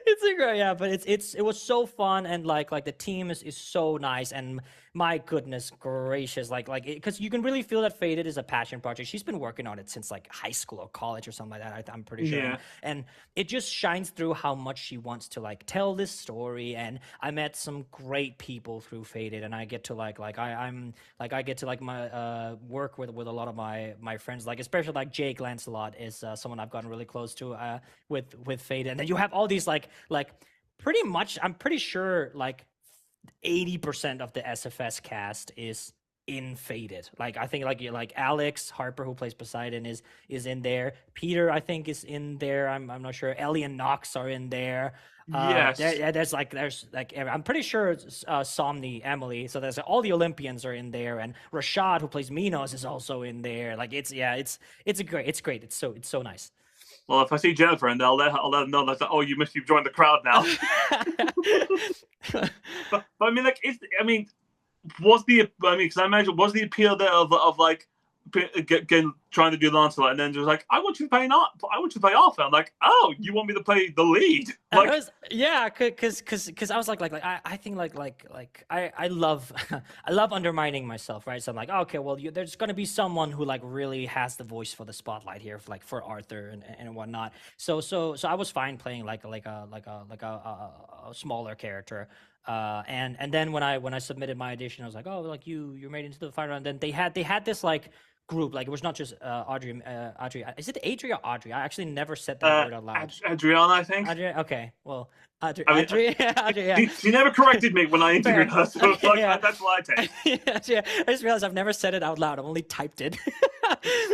it's a great, yeah, but it was so fun, and like the team is so nice, and my goodness gracious, like because you can really feel that Faded is a passion project. She's been working on it since like high school or college or something like that. I'm pretty sure, Yeah. and it just shines through how much she wants to like tell this story. And I met some great people through Faded, and I get to I get to like my work with a lot of my friends, like especially like Jake Lancelot is someone I've gotten really close to with Faded. And then you have all these like pretty much, I'm pretty sure like 80% of the SFS cast is in Faded. Like I think like Alex Harper, who plays Poseidon, is in there. Peter, I think, is in there. I'm not sure. Ellie and Knox are in there. Yes. There's like I'm pretty sure Somni, Emily. So there's all the Olympians are in there, and Rashad, who plays Minos, is also in there. Like it's great. It's so nice. Well, if I see Jennifer, and I'll let her know that, oh, you've joined the crowd now. but I mean, like, because I imagine, was the appeal there of like trying to do Lancelot, and then just like, I want you to play Arthur. I'm like, oh, you want me to play the lead? Like, because I was like I think I love I love undermining myself, right? So I'm like, okay, well, there's gonna be someone who like really has the voice for the spotlight here, for Arthur and whatnot. So I was fine playing like a smaller character. And then when I submitted my audition, I was like, oh, like you're made into the final round. And then they had this like group, like it was not just Audrey. Is it Adria or Audrey? I actually never said that word out loud. Adriana, I think. Okay, well, Audrey, yeah. She never corrected me when I interviewed her, so like, yeah. That's what I take. Yeah, I just realized I've never said it out loud. I've only typed it.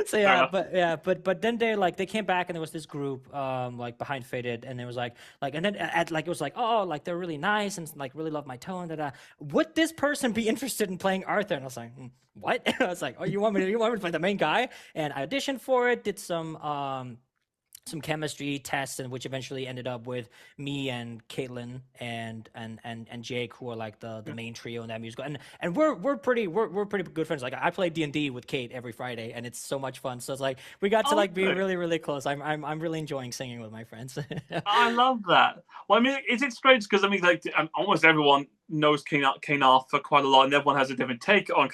So but then they came back, and there was this group like behind Faded, and it was like and then it was like, oh, like they're really nice and like really love my tone. Would this person be interested in playing Arthur? And I was like, what? I was like, oh, you want me to play the main guy? And I auditioned for it, did some chemistry tests, and which eventually ended up with me and Caitlin and Jake, who are like the main trio in that musical. And we're pretty good friends. Like I play D&D with Kate every Friday, and it's so much fun. So it's like we got to be really, really close. I'm really enjoying singing with my friends. I love that. Well, I mean, it's strange because I mean, like almost everyone knows King Arthur quite a lot, and everyone has a different take on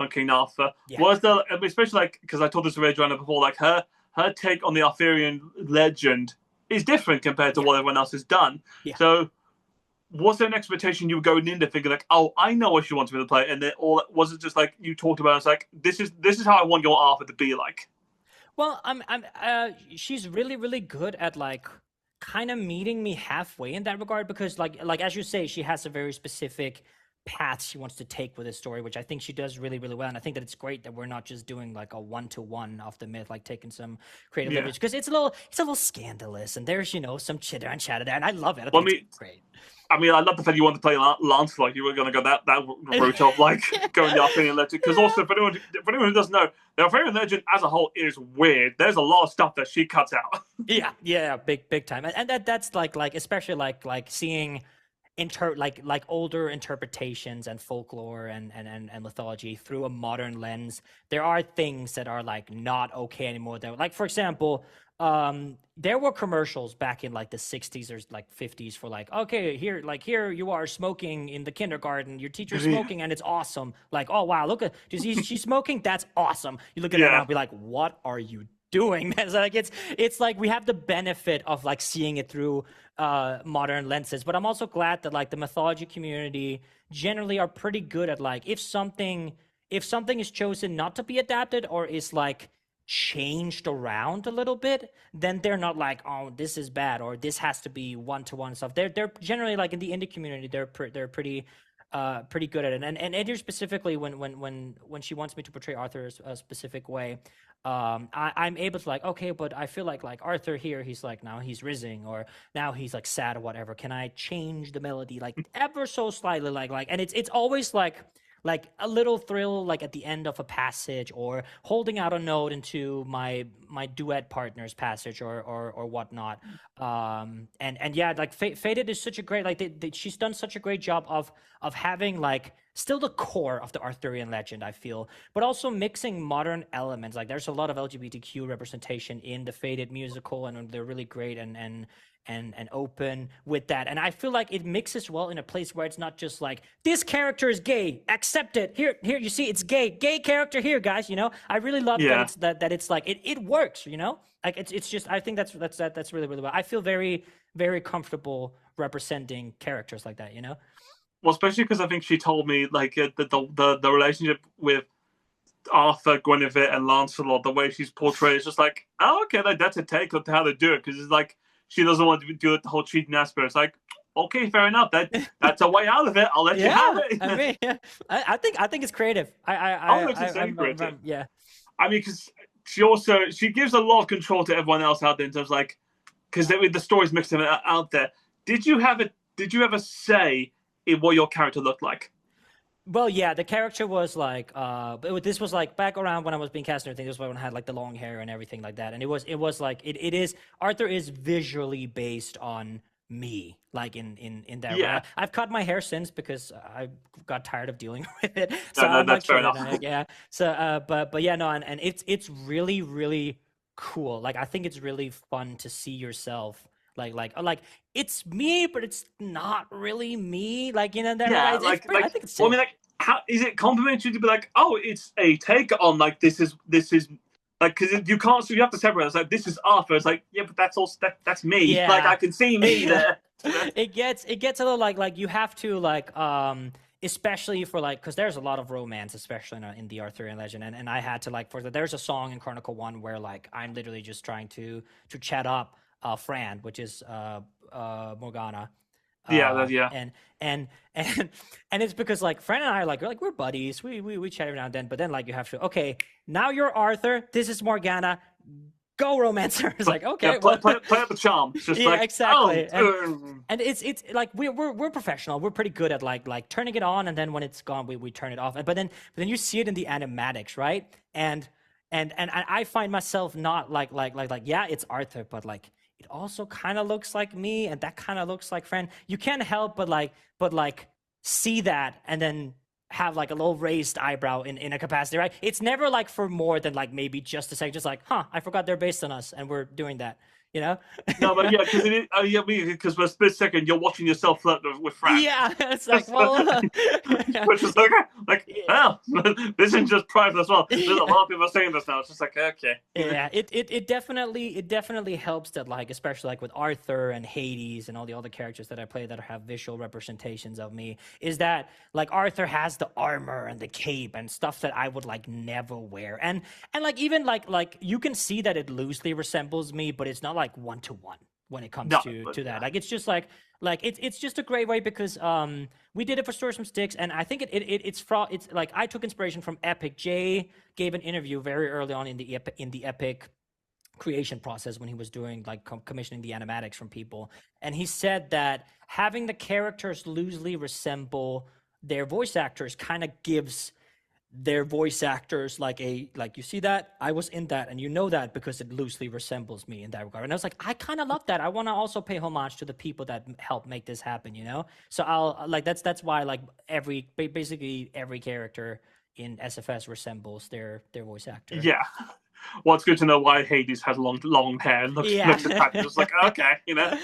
King Arthur. Yeah. Was there, especially like, because I told this to Adriana before, like her take on the Arthurian legend is different compared to what everyone else has done. Yeah. So was there an expectation you were going in to figure like, oh, I know what she wants me to play, and then or was it just like you talked about, it's like this is how I want your Arthur to be like? Well, she's really, really good at like kind of meeting me halfway in that regard, because like as you say, she has a very specific path she wants to take with this story, which I think she does really, really well. And I think that it's great that we're not just doing like a 1-to-1 off the myth, like taking some creative leverage, because it's a little scandalous, and there's some chitter and chatter there, and I love it. I think it's great. I mean, I love the fact you wanted to play Lancelot. You were going to go that route of like going the Arthurian legend, because also for anyone who doesn't know, the Arthurian legend as a whole is weird. There's a lot of stuff that she cuts out. yeah, big time, and that's like especially like seeing like older interpretations and folklore and mythology through a modern lens. There are things that are like not okay anymore. That, like, for example, there were commercials back in like the 60s or like 50s for like, okay, here you are smoking in the kindergarten, your teacher's smoking and it's awesome. Like, oh wow, look at she's smoking, that's awesome. You look at it now and be like, what are you doing? So like it's like we have the benefit of like seeing it through modern lenses. But I'm also glad that like the mythology community generally are pretty good at like, if something is chosen not to be adapted or is like changed around a little bit, then they're not like, oh, this is bad or this has to be 1-to-1 stuff. They're generally like in the indie community, they're pretty good at it. And Andrew specifically, when she wants me to portray Arthur a specific way, I'm able to like, okay, but I feel like Arthur here, he's like, now he's rizzing, or now he's like sad or whatever. Can I change the melody like ever so slightly, like and it's always like like a little thrill like at the end of a passage, or holding out a note into my duet partner's passage, or whatnot. And yeah, like Faded is such a great, like she's done such a great job of having like still the core of the Arthurian legend, I feel, but also mixing modern elements. Like there's a lot of LGBTQ representation in the Faded musical, and they're really great and open with that. And I feel like it mixes well in a place where it's not just like, this character is gay, accept it. Here, you see, it's gay character here, guys. You know, I really love that it's that it's like it works. You know, like it's just, I think that's really well. I feel very comfortable representing characters like that. You know. Well, especially because I think she told me like the relationship with Arthur, Guinevere, and Lancelot, the way she's portrayed, it's just like, oh, okay, like that's a take on how they do it, because it's like she doesn't want to do it the whole cheating aspect. It's like, okay, fair enough. That's a way out of it. I'll let you have it. I mean, yeah. I think it's creative. Yeah. I mean, because she gives a lot of control to everyone else out there in terms of like, because the stories mixed out there. Did you ever say in what your character looked like? Well, yeah, the character was like, this was like back around when I was being cast and everything. This was when I had like the long hair and everything like that. And it was like, it is, Arthur is visually based on me, like in that way. I've cut my hair since because I got tired of dealing with it. So no, that's fair enough. Yeah. So, but yeah, no, and it's really cool. Like, I think it's really fun to see yourself like it's me, but it's not really me. Like, you know, that I think it's. Well, I mean, like, how is it complimentary to be like, oh, it's a take on like this is like, because you can't, so you have to separate. It's like, this is Arthur. It's like, yeah, but that's also that's me. Yeah. Like, I can see me there. It gets a little like you have to like especially for like, because there's a lot of romance, especially in the Arthurian legend, and I had to like there's a song in Chronicle 1 where like I'm literally just trying to chat up Fran, which is Morgana. And it's because like Fran and I like we're buddies. We chat every now and then, but then like you have to, okay, now you're Arthur, this is Morgana, go romancer. It's like, okay, play up the charm. It's just like, exactly. Oh. And it's like we're professional. We're pretty good at like turning it on, and then when it's gone, we turn it off. But then you see it in the animatics, right? And I find myself not like yeah, it's Arthur, but like it also kind of looks like me, and that kind of looks like Fran. You can't help but like see that, and then have like a little raised eyebrow in a capacity, right? It's never like for more than like maybe just a second, just like, I forgot they're based on us and we're doing that, you know? No, but yeah, because for a split second you're watching yourself flirt with Frank. Yeah, it's like, well, which is like, well, this isn't just private as well. There's a lot of people saying this now. It's just like, okay. Yeah, it definitely helps that like, especially like with Arthur and Hades and all the other characters that I play that have visual representations of me, is that like Arthur has the armor and the cape and stuff that I would like never wear, and like even like you can see that it loosely resembles me, but it's not like one-to-one when it comes to that. Like, it's just like it's just a great way, because we did it for Stories from Styx, and I think it's like I took inspiration from Epic. Jay gave an interview very early on in the Epic creation process when he was doing like commissioning the animatics from people, and he said that having the characters loosely resemble their voice actors kind of gives their voice actors like you see that I was in that, and you know that because it loosely resembles me in that regard. And I was like, I kind of love that. I want to also pay homage to the people that helped make this happen, you know? So I'll like, that's why like basically every character in SFS resembles their voice actor. Yeah. Well, it's good to know why Hades has long hair and looks just like, okay, you know,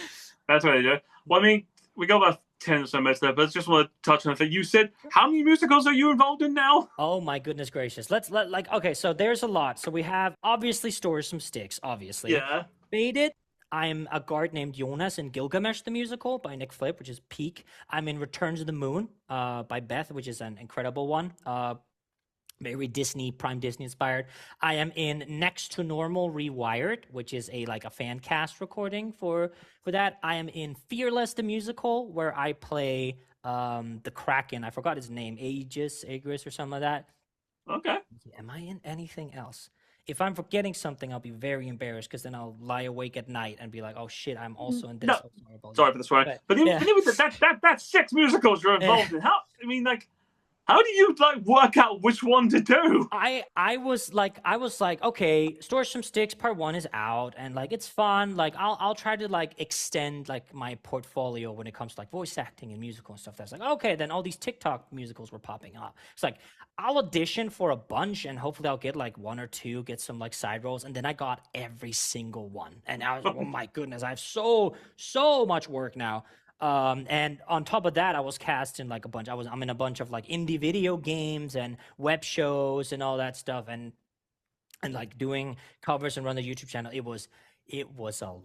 that's what I do. Well, I mean, we got about 10 or so minutes there, but I just want to touch on it. You said, how many musicals are you involved in now? Oh my goodness gracious. Okay, so there's a lot. So we have obviously Stories from Styx, obviously. Yeah. Faded. I'm a guard named Jonas in Gilgamesh the Musical by Nick Flip, which is peak. I'm in Returns to the Moon by Beth, which is an incredible one. Very Prime Disney inspired. I am in Next to Normal Rewired, which is a fan cast recording for that. I am in Fearless the Musical, where I play the Kraken. I forgot his name, Aegis or something like that. Okay. Am I in anything else? If I'm forgetting something, I'll be very embarrassed, because then I'll lie awake at night and be like, "Oh shit, I'm also in this." No. Sorry for this, right? But even with that's 6 musicals you're involved in. How? I mean, like, How do you like work out which one to do? I was like okay, Storage from Styx part 1 is out, and like it's fun. Like I'll try to like extend like my portfolio when it comes to like voice acting and musical and stuff. That's like okay, then all these TikTok musicals were popping up. It's like I'll audition for a bunch and hopefully I'll get like 1 or 2, get some like side roles, and then I got every single one. And I was like, oh my goodness, I have so much work now. And on top of that, I was cast in like I'm in a bunch of like indie video games and web shows and all that stuff, and like doing covers and run the YouTube channel. It was a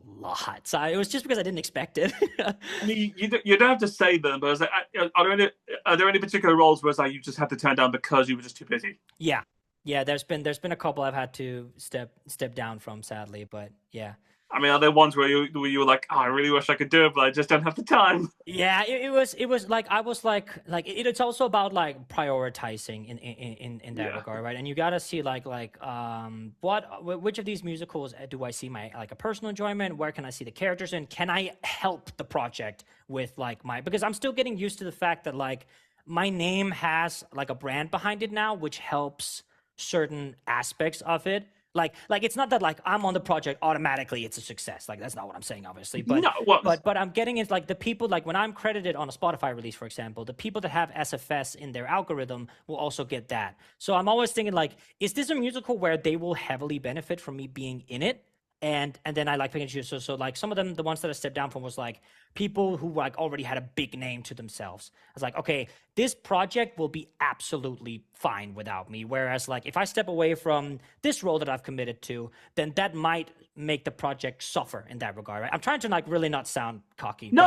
lot. So it was just because I didn't expect it. I mean, you don't have to say them, but I was like, are there any particular roles where it's like you just had to turn down because you were just too busy? Yeah. There's been a couple I've had to step down from, sadly, but yeah. I mean, are there ones where you were like, oh, I really wish I could do it, but I just don't have the time? Yeah, it was like I was like it's also about like prioritizing in that regard, right? And you gotta see which of these musicals do I see my like a personal enjoyment? Where can I see the characters in? Can I help the project with like because I'm still getting used to the fact that like my name has like a brand behind it now, which helps certain aspects of it. Like it's not that like I'm on the project automatically it's a success. Like that's not what I'm saying, obviously. But no, but I'm getting it like the people like when I'm credited on a Spotify release, for example, the people that have SFS in their algorithm will also get that. So I'm always thinking like, is this a musical where they will heavily benefit from me being in it? And then I like picking and choose. So like some of them, the ones that I stepped down from was like people who like already had a big name to themselves. I was like, okay, this project will be absolutely fine without me. Whereas like if I step away from this role that I've committed to, then that might make the project suffer in that regard. Right? I'm trying to like really not sound cocky. No.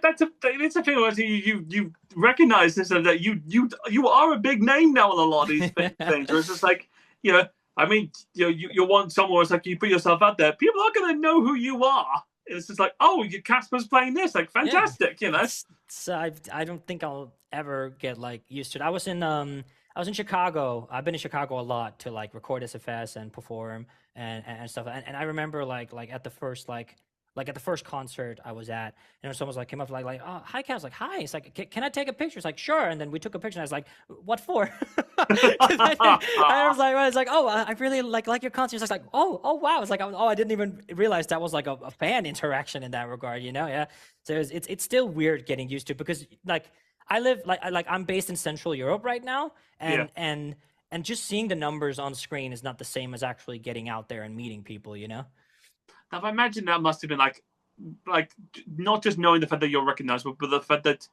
That's a thing where you recognize this and that you are a big name now on a lot of these things. Where it's just like I mean, you want somewhere it's like you put yourself out there, people are going to know who you are. It's just like, oh, Casper's playing this, like fantastic, So I don't think I'll ever get like used to it. I was in Chicago. I've been in Chicago a lot to like record SFS and perform and stuff. And I remember like at the first at the first concert I was at, and someone was like came up like oh hi Cass, like hi, it's like can I take a picture? It's like sure, and then we took a picture. And I was like, what for? I was like oh I really like your concert. It's like oh wow, it's like oh I didn't even realize that was like a fan interaction in that regard, yeah. So it's still weird getting used to because like I live like I'm based in Central Europe right now, and just seeing the numbers on screen is not the same as actually getting out there and meeting people, Now, I imagine that must have been like not just knowing the fact that you're recognizable, but the fact that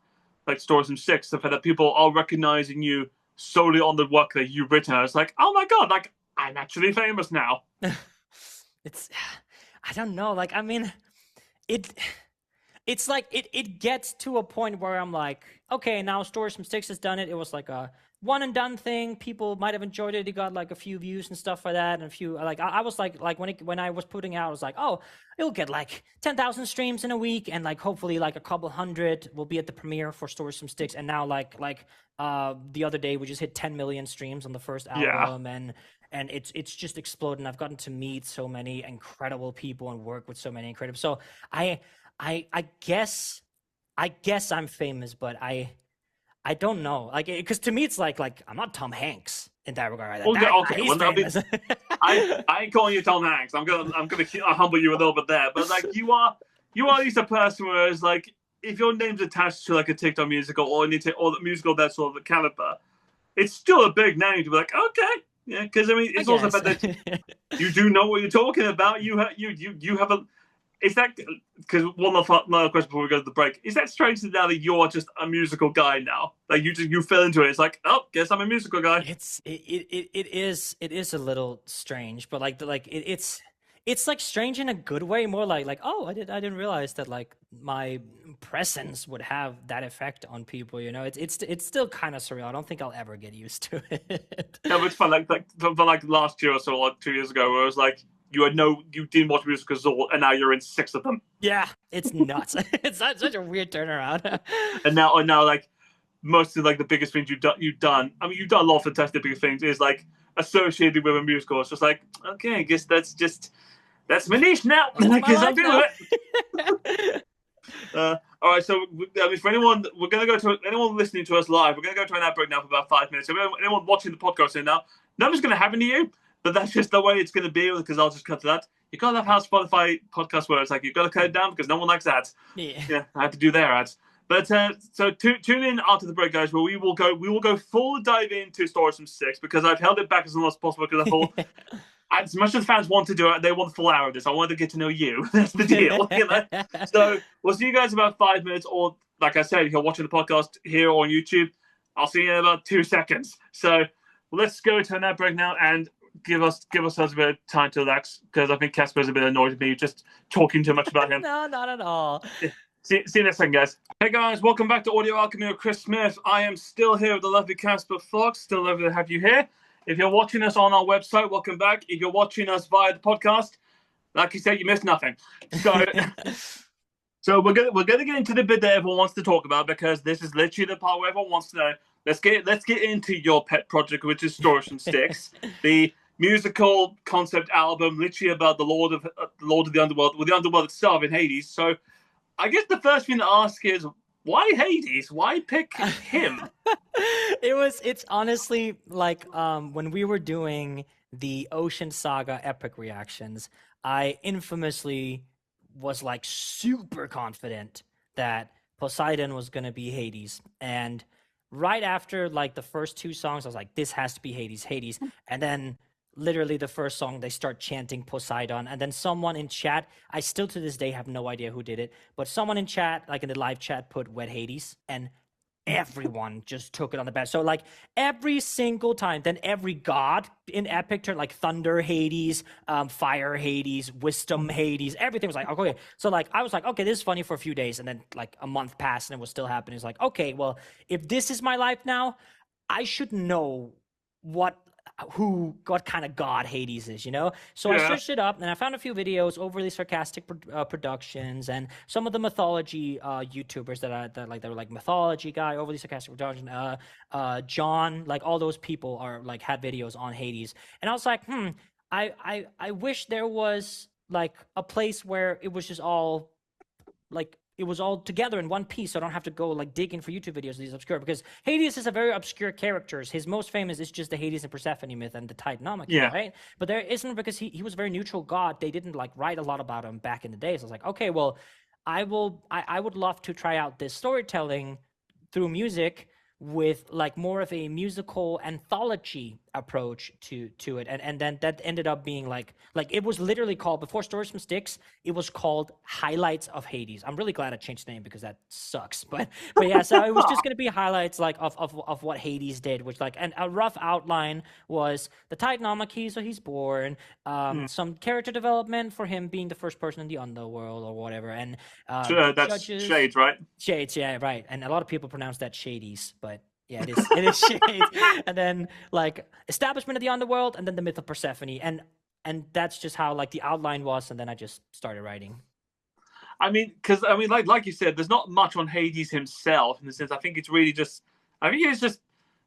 like Stories from Styx, the fact that people are recognizing you solely on the work that you've written. It's like, oh my god, like I'm actually famous now. I don't know. Like, I mean, it's like it gets to a point where I'm like, okay, now Stories from Styx has done it. It was like a one and done thing. People might have enjoyed it. It got like a few views and stuff like that, and a few like I was like when I was putting out, I was like, oh, it'll get like 10,000 streams in a week, and like hopefully like a couple hundred will be at the premiere for Stories from Styx. And now like the other day we just hit 10 million streams on the first album, and it's just exploding. I've gotten to meet so many incredible people and work with so many incredible. So I guess I'm famous, but I don't know, like, because to me it's like I'm not Tom Hanks in that regard. Okay. I ain't calling you Tom Hanks. I'm gonna humble you a little bit there, but like you are at least a person where it's like if your name's attached to like a TikTok musical or the musical that's sort of the caliber, it's still a big name to be like, okay, yeah, because I mean it's also about that you do know what you're talking about. You have a. Is that because another question before we go to the break? Is that strange now that you're just a musical guy now? Like you fell into it. It's like, oh, guess I'm a musical guy. It is a little strange, but it's like strange in a good way. More like oh, I didn't realize that like my presence would have that effect on people. You know, it's still kind of surreal. I don't think I'll ever get used to it. No, but it's fun. Like last year or so, like 2 years ago, where it was like. You didn't watch musicals at all, and now you're in 6 of them. Yeah, it's nuts. It's such a weird turnaround. and now, like most of like the biggest things you've done. I mean, you've done a lot of fantastic big things. Is like associated with a musical. It's just like, okay, I guess that's my niche now. I guess I'll do it. All right, so for anyone, we're going to go to anyone listening to us live. We're going to go to an ad break now for about 5 minutes. So anyone watching the podcast right now, nothing's going to happen to you, but that's just the way it's going to be because I'll just cut to that. You got to have how Spotify podcast where it's like you've got to cut it down because no one likes ads. Yeah, I had to do their ads. But so tune in after the break, guys, where we will go full dive into Stories from Styx because I've held it back as long as possible because I thought. As much as fans want to do it, they want the full hour of this. I wanted to get to know you. That's the deal. So we'll see you guys in about 5 minutes, or like I said, if you're watching the podcast here or on YouTube, I'll see you in about 2 seconds. So let's go to an ad break now and give ourselves a bit of time to relax because I think Casper's a bit annoyed with me just talking too much about him. No, not at all. See you next time, guys. Hey guys, welcome back to Audio Alchemy with Chris Smith. I am still here with the lovely Casper Fox. Still lovely to have you here. If you're watching us on our website, welcome back. If you're watching us via the podcast, like you said, you missed nothing. So we're gonna get into the bit that everyone wants to talk about because this is literally the part where everyone wants to know. Let's get into your pet project, which is Stories from Styx, the musical concept album, literally about the Lord of the Underworld, well, the Underworld itself in Hades. So I guess the first thing to ask is, why Hades? Why pick him? It's honestly like when we were doing the Ocean Saga epic reactions, I infamously was like super confident that Poseidon was gonna be Hades. And right after like the first 2 songs, I was like, this has to be Hades. And then literally the first song they start chanting Poseidon, and then someone in chat, I still to this day have no idea who did it, but someone in chat, like in the live chat, put Wet Hades, and everyone just took it on the back. So like every single time, then every god in epic turned like Thunder Hades, Fire Hades, Wisdom Hades, everything was like, okay. So like I was like, okay, this is funny for a few days, and then like a month passed and it was still happening. It's like, okay, well, if this is my life now, I should know what kind of god Hades is, So I searched it up and I found a few videos, overly sarcastic productions, and some of the mythology YouTubers that were like mythology guy, overly sarcastic production, John, like all those people are like had videos on Hades, and I was like, I wish there was like a place where it was just all like it was all together in one piece, so I don't have to go like digging for YouTube videos of these obscure, because Hades is a very obscure character. His most famous is just the Hades and Persephone myth and the Titanomachy, right? But there isn't, because he was a very neutral god. They didn't like write a lot about him back in the day. So I was like, okay, well, I would love to try out this storytelling through music with like more of a musical anthology approach to it, and then that ended up being like it was literally called, before Stories from Styx, it was called Highlights of Hades. I'm really glad I changed the name because that sucks, but yeah, so it was just going to be highlights like of what Hades did, which like, and a rough outline was the Titanomachy, so he's born, some character development for him being the first person in the underworld or whatever, and that's judges, Shades, right? Shades, yeah, right. And a lot of people pronounce that Shades, but yeah, it is Shades. And then like establishment of the underworld, and then the myth of Persephone, and that's just how like the outline was, and then I just started writing. I mean, because like you said, there's not much on Hades himself in the sense. I think it's just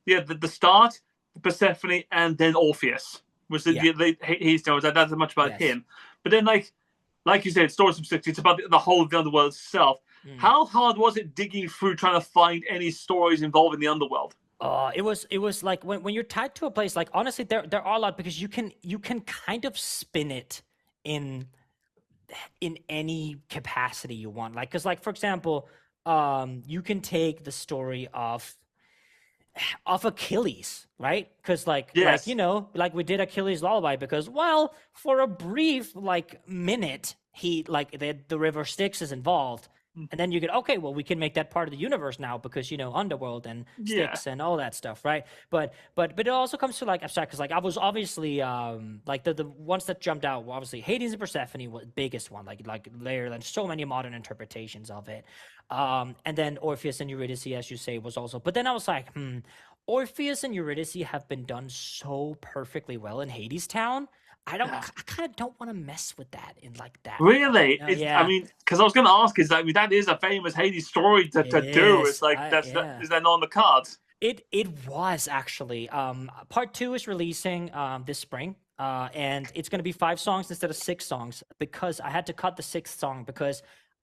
the start, Persephone, and then Orpheus, which Hades knows that that's much about him. But then like you said, Stories from Styx, it's about the whole of the underworld itself. How hard was it digging through trying to find any stories involving the underworld? It was like when you're tied to a place, like honestly, there are a lot, because you can kind of spin it in any capacity you want. Like, because like for example, you can take the story of Achilles, right? Because like we did Achilles' lullaby, because well, for a brief like minute, he like the river Styx is involved. And then you get, okay, well, we can make that part of the universe now because, underworld and Styx and all that stuff, right? But it also comes to like abstract, because like I was obviously like the ones that jumped out were obviously Hades and Persephone was the biggest one, like layered, and so many modern interpretations of it. And then Orpheus and Eurydice, as you say, was also. But then I was like, Orpheus and Eurydice have been done so perfectly well in Hades Town. I kind of don't want to mess with that in like that. Really? I mean, because I was going to ask, that is a famous Hades story to do. It's like is that not on the cards? It was actually. Part 2 is releasing this spring, and it's going to be 5 songs instead of 6 songs, because I had to cut the 6th song because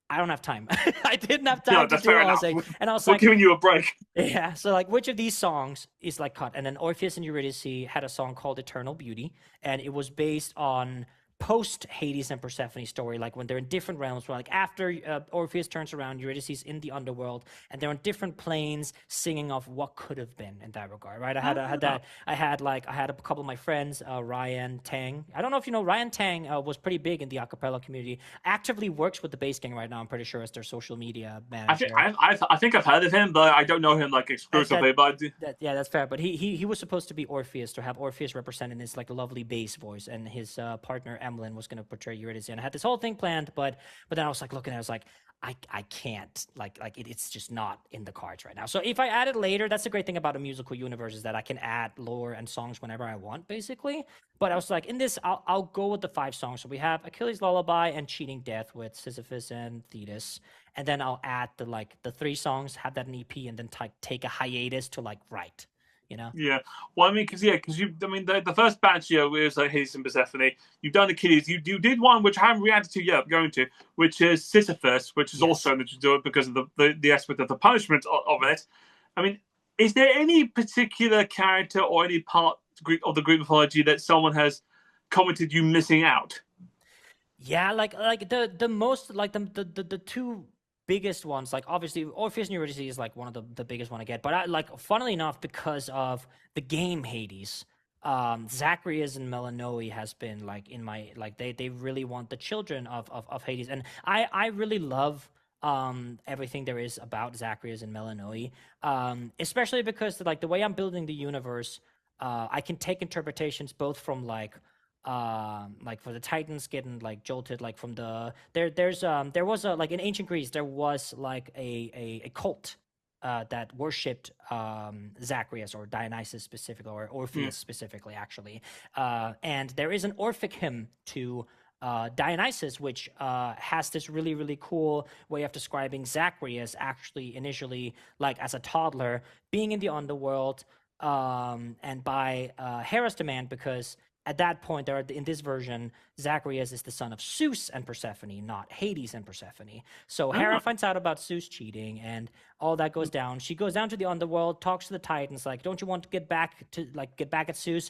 I don't have time. I didn't have Yeah, time to that's do fair all I was enough. saying. And I was We're like, giving you a break. yeah, so like which of these songs is like cut? And then Orpheus and Eurydice had a song called Eternal Beauty, and it was based on post Hades and Persephone story, like when they're in different realms, where like after Orpheus turns around, Eurydice is in the underworld, and they're on different planes singing of what could have been in that regard, right? I had a couple of my friends, Ryan Tang. I don't know if you know Ryan Tang was pretty big in the acapella community. Actively works with the Bass Gang right now. I'm pretty sure as their social media manager. I think I've heard of him, but I don't know him like exclusively. But I do. Yeah, that's fair. But he was supposed to be Orpheus, to have Orpheus represent in his like lovely bass voice, and his partner Emlyn was going to portray Eurydice. And I had this whole thing planned, but then I was like looking, I was like, I can't it's just not in the cards right now. So if I add it later, that's the great thing about a musical universe, is that I can add lore and songs whenever I want, basically. But I was like, in this, I'll go with the 5 songs. So we have Achilles' Lullaby and Cheating Death with Sisyphus and Thetis. And then I'll add the 3 songs, have that in EP, and then take a hiatus to like write, you know? Yeah. Well, I mean, because the first batch, was like Hades and Persephone. You've done Achilles. You did one which I haven't reacted to yet. I'm going to, which is Sisyphus, which is also that you do it because of the aspect of the punishment of it. I mean, is there any particular character or any part of the Greek mythology that someone has commented you missing out? Yeah, like the most like the 2 biggest ones, like obviously Orpheus and Eurydice is like one of the biggest one I get, but I like, funnily enough, because of the game Hades, Zacharias and Melanoe has been like in my, like they really want the children of Hades, and I really love everything there is about Zacharias and Melanoe, especially because like the way I'm building the universe, I can take interpretations both from like for the Titans getting like jolted, like from there was a, like in ancient Greece there was like a cult that worshipped Zacharias or Dionysus specifically, or Orpheus specifically, actually, and there is an Orphic hymn to Dionysus, which has this really cool way of describing Zacharias actually initially, like as a toddler, being in the underworld, and by Hera's demand, because at that point, in this version, Zacharias is the son of Zeus and Persephone, not Hades and Persephone. So Hera finds out about Zeus cheating, and all that goes down. She goes down to the underworld, talks to the Titans, like, "Don't you want to get back at Zeus?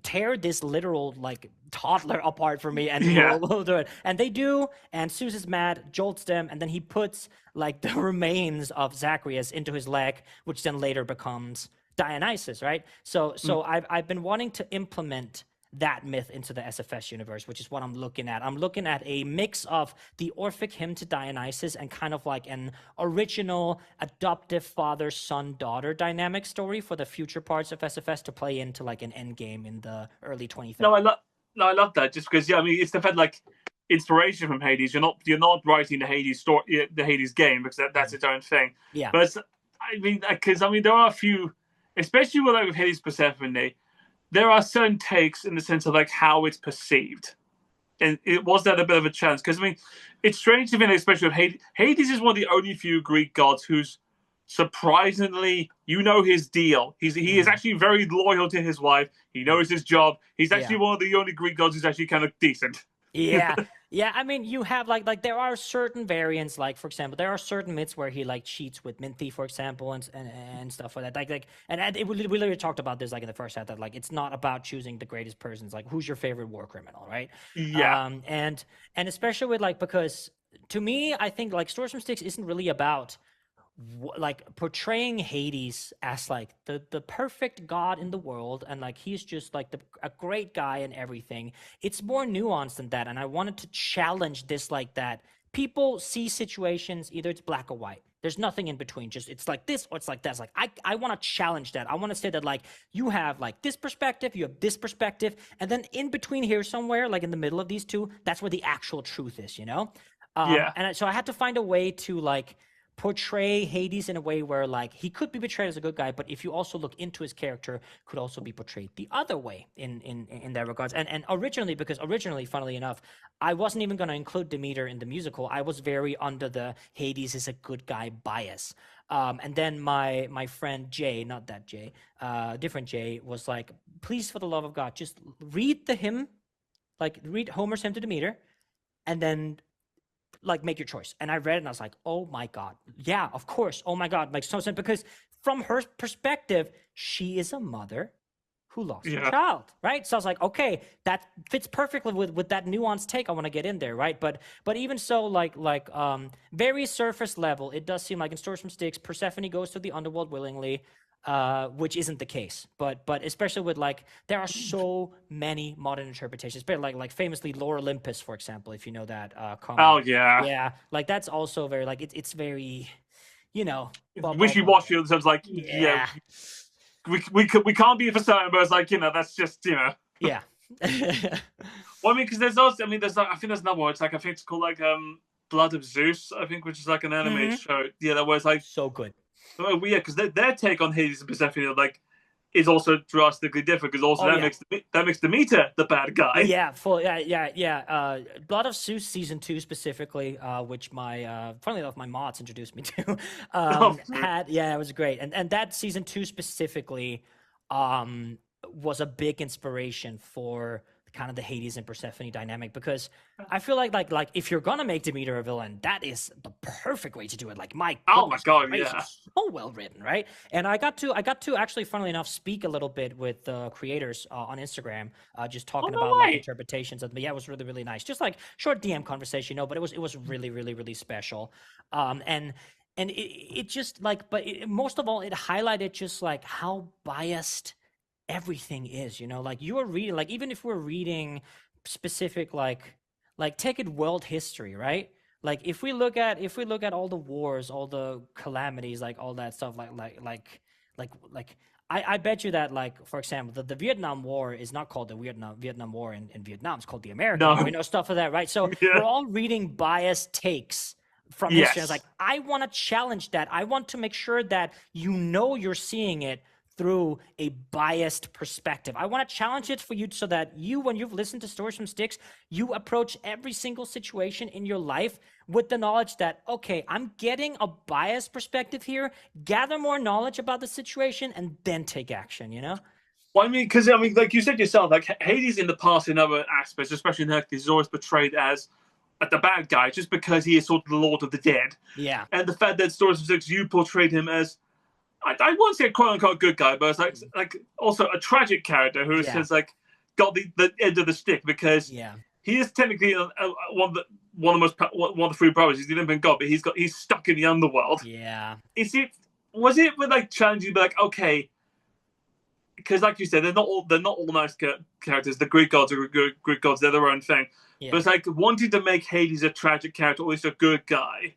Tear this literal like toddler apart for me, and we'll do it." And they do, and Zeus is mad, jolts them, and then he puts like the remains of Zacharias into his leg, which then later becomes Dionysus, right? So I've been wanting to implement that myth into the SFS universe, which is what I'm looking at. I'm looking at a mix of the Orphic hymn to Dionysus and kind of like an original adoptive father, son, daughter dynamic story for the future parts of SFS to play into like an end game in the early 2030s. I love that, just because it's the fact, like, inspiration from Hades. You're not writing the Hades story, the Hades game, because that's its own thing. Yeah. But because there are a few, especially with Hades Persephone, there are certain takes in the sense of like how it's perceived, and it was that a bit of a challenge, because it's strange to me, especially with Hades. Hades is one of the only few Greek gods who's surprisingly, his deal. He is actually very loyal to his wife. He knows his job. He's actually one of the only Greek gods who's actually kind of decent. Yeah. Yeah, I mean, you have like there are certain variants, like for example, there are certain myths where he like cheats with Minthi, for example, and stuff like that. And we literally talked about this like in the first half, that like it's not about choosing the greatest persons. Like, who's your favorite war criminal, right? Yeah. And especially with like, because to me, I think like Stories from Styx isn't really about like portraying Hades as like the perfect god in the world, and like he's just like a great guy and everything. It's more nuanced than that, and I wanted to challenge this, like that people see situations, either it's black or white, there's nothing in between, just it's like this or it's like that. It's like I want to challenge that. I want to say that like you have like this perspective, you have this perspective, and then in between here somewhere, like in the middle of these two, that's where the actual truth is, and so I had to find a way to like portray Hades in a way where like he could be portrayed as a good guy, but if you also look into his character, could also be portrayed the other way in that regards. And originally, funnily enough, I wasn't even going to include Demeter in the musical. I was very under the Hades is a good guy bias. And then my friend Jay, not that Jay, different Jay, was like, please, for the love of God, just read the hymn, like read Homer's hymn to Demeter, and then like make your choice. And I read it and I was like, oh my God. Yeah, of course. Oh my God. Makes so sense because from her perspective, she is a mother who lost her Yeah. child, right? So I was like, okay, that fits perfectly with that nuanced take I want to get in there, right? But even so, very surface level, it does seem like in Stories from Styx, Persephone goes to the underworld willingly, which isn't the case. But especially with like, there are so many modern interpretations, but like famously Lore Olympus, for example, if you know that comic. Oh yeah. Yeah, like that's also very like it's very, you know, blah, blah, blah. Wishy-washy in terms of like, Yeah. we can't be for certain, but it's like, that's just, Yeah. Well, I mean, because there's also, I mean, there's like, I think there's another one. It's like, I think it's called like Blood of Zeus, I think, which is like an anime show. Yeah, that was like so good. Oh, yeah, because their take on Hades and Persephone like is also drastically different. Because also that makes Demeter the bad guy. Yeah, Blood of Zeus season 2 specifically, which funnily enough, my mods introduced me to, it was great, and that season 2 specifically, was a big inspiration for kind of the Hades and Persephone dynamic, because I feel like if you're gonna make Demeter a villain, that is the perfect way to do it. Like my God, so well written, right? And I got to actually, funnily enough, speak a little bit with the creators on Instagram, just talking about like interpretations of. But yeah, it was really, really nice. Just like short DM conversation, but it was really, really, really special. And it just like, but most of all, it highlighted just like how biased everything is, like you are reading, like even if we're reading specific like take it world history, right? Like if we look at all the wars, all the calamities, like all that stuff, I bet you that, like, for example, the Vietnam War is not called the Vietnam War in Vietnam. It's called the American War, stuff of that, right? So we're all reading biased takes from history. I was like, I want to challenge that. I want to make sure that you're seeing it through a biased perspective. I want to challenge it for you so that when you've listened to Stories from Styx, you approach every single situation in your life with the knowledge that, okay, I'm getting a biased perspective here, gather more knowledge about the situation, and then take action, Well, I mean, because, like you said yourself, like Hades in the past in other aspects, especially in Hercules, is always portrayed as the bad guy just because he is sort of the Lord of the Dead. Yeah. And the fact that Stories from Styx, you portrayed him as, I won't say a quote-unquote good guy, but it's like also a tragic character who has like got the end of the stick, because he is technically one of the three brothers. He's the Olympian god, but he's stuck in the underworld. Yeah. Was it with like challenging you, like, okay, because like you said, they're not all nice characters. The Greek gods are Greek gods; they're their own thing. Yeah. But it's like wanting to make Hades a tragic character, or at least a good guy.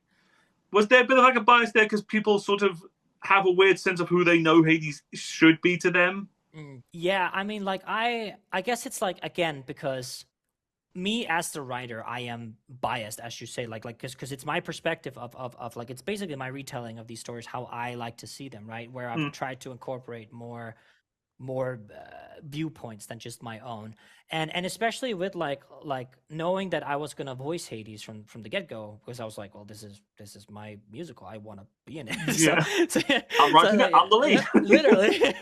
Was there a bit of like a bias there because people sort of have a weird sense of who they know Hades should be to them? Yeah, I mean, like I guess it's like, again, because me as the writer, I am biased, as you say, like because it's my perspective of like, it's basically my retelling of these stories, how I like to see them, right? Where I've tried to incorporate more viewpoints than just my own, and especially with like knowing that I was gonna voice Hades from the get-go, because I was like, well, this is my musical, I want to be in it. I'm writing it, I'm the lead. Literally.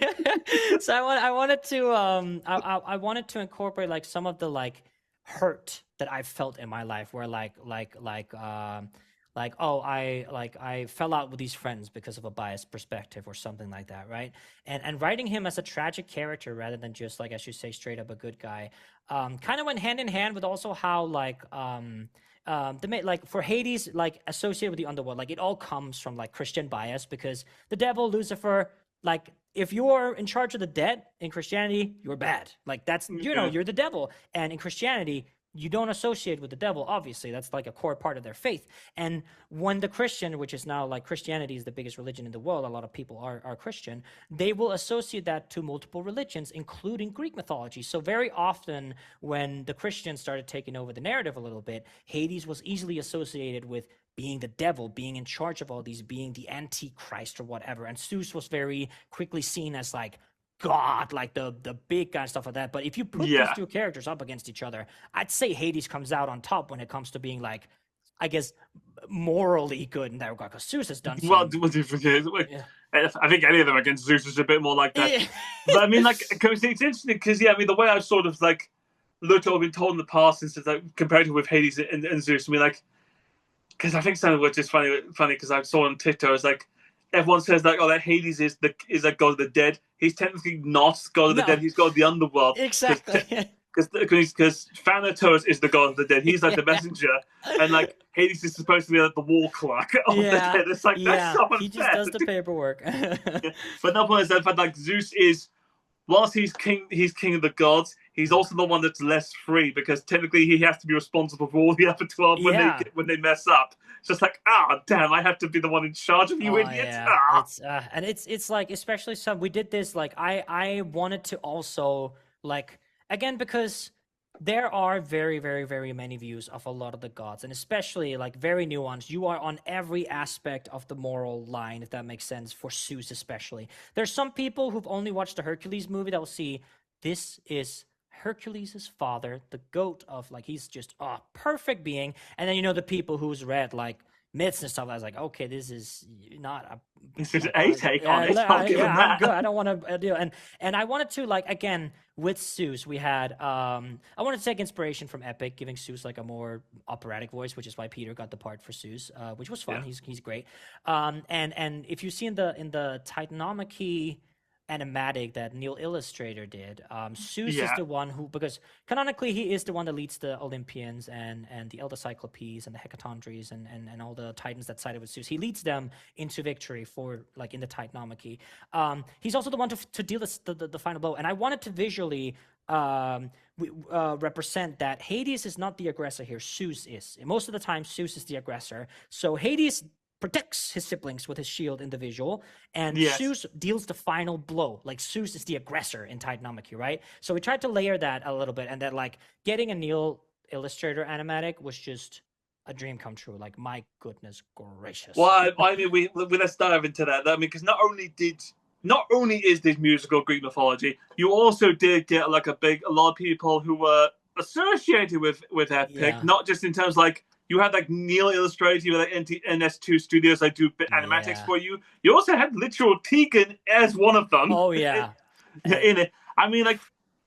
So I wanted to incorporate like some of the like hurt that I felt in my life, where I fell out with these friends because of a biased perspective or something like that, right? And writing him as a tragic character rather than just, like, as you say, straight up a good guy, kind of went hand in hand with also how for Hades, like associated with the underworld, like it all comes from like Christian bias, because the devil, Lucifer, like if you're in charge of the dead in Christianity, you're bad. Like that's you're the devil, and in Christianity, you don't associate with the devil, obviously. That's like a core part of their faith. And when the Christian, which is now like Christianity is the biggest religion in the world, a lot of people are Christian, they will associate that to multiple religions, including Greek mythology. So very often when the Christians started taking over the narrative a little bit, Hades was easily associated with being the devil, being in charge of all these, being the Antichrist or whatever. And Zeus was very quickly seen as like God, like the big guy and stuff like that. But if you put these two characters up against each other, I'd say Hades comes out on top when it comes to being like, I guess, morally good in that regard, because Zeus has done I think any of them against Zeus is a bit more like that. But I mean, like, it's interesting because the way I've sort of like looked at what I've been told in the past, since it's like compared to with Hades and Zeus, I mean, like, because I think something which is funny because I saw on TikTok, it's like everyone says like, oh, that Hades is like god of the dead. He's technically not god of the No, dead. He's god of the underworld exactly. because Thanatos is the god of the dead. He's like Yeah. the messenger, and like Hades is supposed to be like the war clerk of the Yeah, dead. It's like that's yeah. so He just unfair. does the paperwork. Yeah. But no point is that fact like Zeus is whilst he's king of the gods, he's also the one that's less free because technically he has to be responsible for all the other 12 Yeah. when they mess up. It's just like, damn, I have to be the one in charge of you Oh idiots. yeah, it's and it's like especially some we did this like I wanted to also like again because there are very many views of a lot of the gods and especially like very nuanced. You are on every aspect of the moral line if that makes sense for Zeus especially. There's some people who've only watched the Hercules movie that will see this is Hercules' father, the goat of like he's just a perfect being, and then you know the people who's read like myths and stuff. I was like, okay, this is not a This is like a take on it. yeah, I'll give yeah, him I'm that. good. I don't want to do and I wanted to like again with Zeus we had I wanted to take inspiration from Epic, giving Zeus like a more operatic voice, which is why Peter got the part for Zeus, which was fun. Yeah. He's great. And if you see in the Titanomachy animatic that Neil Illustrator did. Zeus is Yeah. the one who, because canonically he is the one that leads the Olympians and the Elder Cyclopes and the Hecatondries and all the Titans that sided with Zeus. He leads them into victory for like in the Titanomachy. He's also the one to deal the final blow. And I wanted to visually represent that Hades is not the aggressor here. Zeus is. And most of the time, Zeus is the aggressor. So Hades protects his siblings with his shield in the visual, and Yes. Zeus deals the final blow. Like Zeus is the aggressor in Titanomachy, right? So we tried to layer that a little bit, and that like getting a Neil Illustrator animatic was just a dream come true. Like my goodness gracious. Well, I mean, we let's dive into that. I mean, because not only is this musical Greek mythology, you also did get like a lot of people who were associated with Epic, Yeah. not just in terms like you had like Neil Illustrator, you had like NS2 Studios, like do animatics for you. You also had literal Tegan as one of them. Oh yeah. in it. I mean, like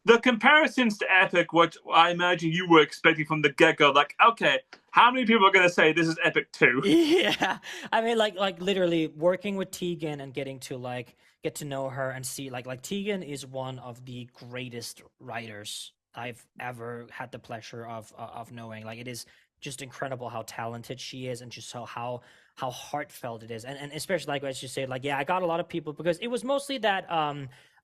the comparisons to Epic, what I imagine you were expecting from the get go, like, okay, how many people are going to say this is Epic 2? Yeah, I mean, like literally working with Tegan and getting to like get to know her and see like Tegan is one of the greatest writers I've ever had the pleasure of knowing. Like it is just incredible how talented she is and just how heartfelt it is, and especially like as you say, like yeah, I got a lot of people because it was mostly that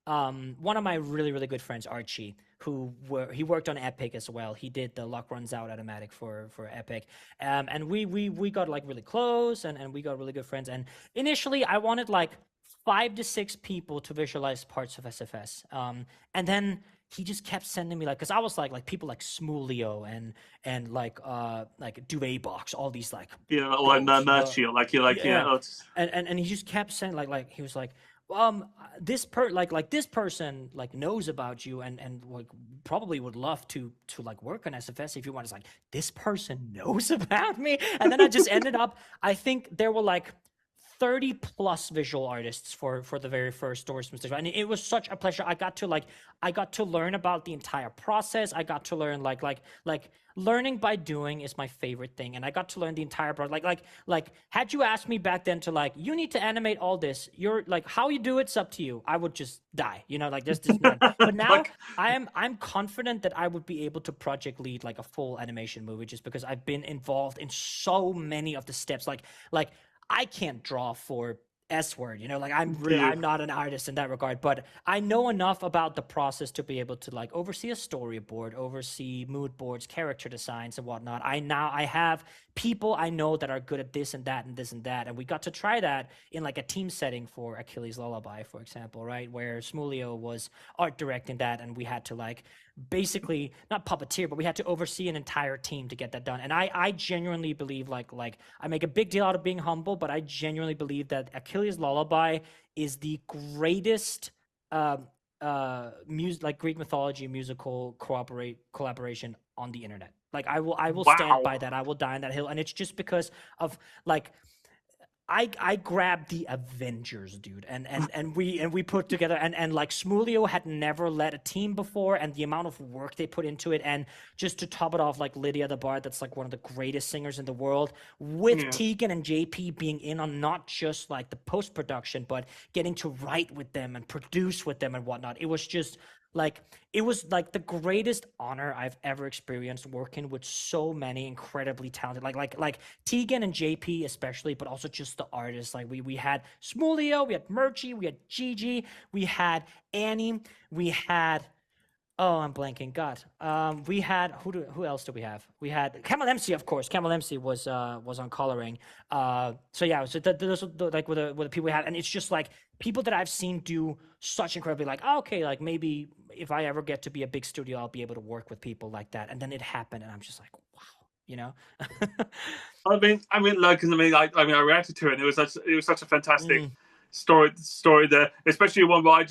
one of my really good friends, Archie, he worked on Epic as well. He did the Luck Runs Out automatic for Epic, and we got like really close, and we got really good friends. And initially, I wanted like 5 to 6 people to visualize parts of SFS, and then he just kept sending me like, because I was like people like Smulio and like Duvet Box, all these like Like Merchiel, like you're like yeah. And he just kept saying like he was like this this person like knows about you and like probably would love to like work on SFS if you want. It's like this person knows about me, and then I just ended up. I think there were like 30 plus visual artists for the very first Doors Mystic, and it was such a pleasure. I got to learn about the entire process. I got to learn like learning by doing is my favorite thing, and I got to learn the entire process. Like had you asked me back then to like you need to animate all this, you're like how you do it's up to you, I would just die, like there's just none. But now like, I'm confident that I would be able to project lead like a full animation movie just because I've been involved in so many of the steps. Like I can't draw for S-word, like I'm not an artist in that regard, but I know enough about the process to be able to like oversee a storyboard, oversee mood boards, character designs and whatnot. I have people I know that are good at this and that and this and that, and we got to try that in like a team setting for Achilles Lullaby, for example, right, where Smulio was art directing that, and we had to like basically not puppeteer, but we had to oversee an entire team to get that done. And I genuinely believe like I make a big deal out of being humble, but I genuinely believe that Achilles Lullaby is the greatest like Greek mythology musical collaboration on the internet. Like I will stand by that. I will die on that hill, and it's just because of like I grabbed the Avengers, dude, and we put together, and like Smulio had never led a team before, and the amount of work they put into it, and just to top it off, like Lydia the Bard, that's like one of the greatest singers in the world, with Yeah. Tegan and JP being in on not just like the post production, but getting to write with them and produce with them and whatnot. It was just like it was like the greatest honor I've ever experienced working with so many incredibly talented like Tegan and JP especially, but also just the artists. Like we had Smulio, we had Murchie, we had Gigi, we had Annie, we had oh, I'm blanking. God. We had who else do we have? We had Camel MC, of course. Camel MC was on coloring. So yeah, so those are like were the people we had, and it's just like people that I've seen do such incredibly like, oh, okay, like maybe if I ever get to be a big studio, I'll be able to work with people like that. And then it happened, and I'm just like, wow, you know. Like, 'cause I reacted to it, and it was such a fantastic Mm, story there, especially one where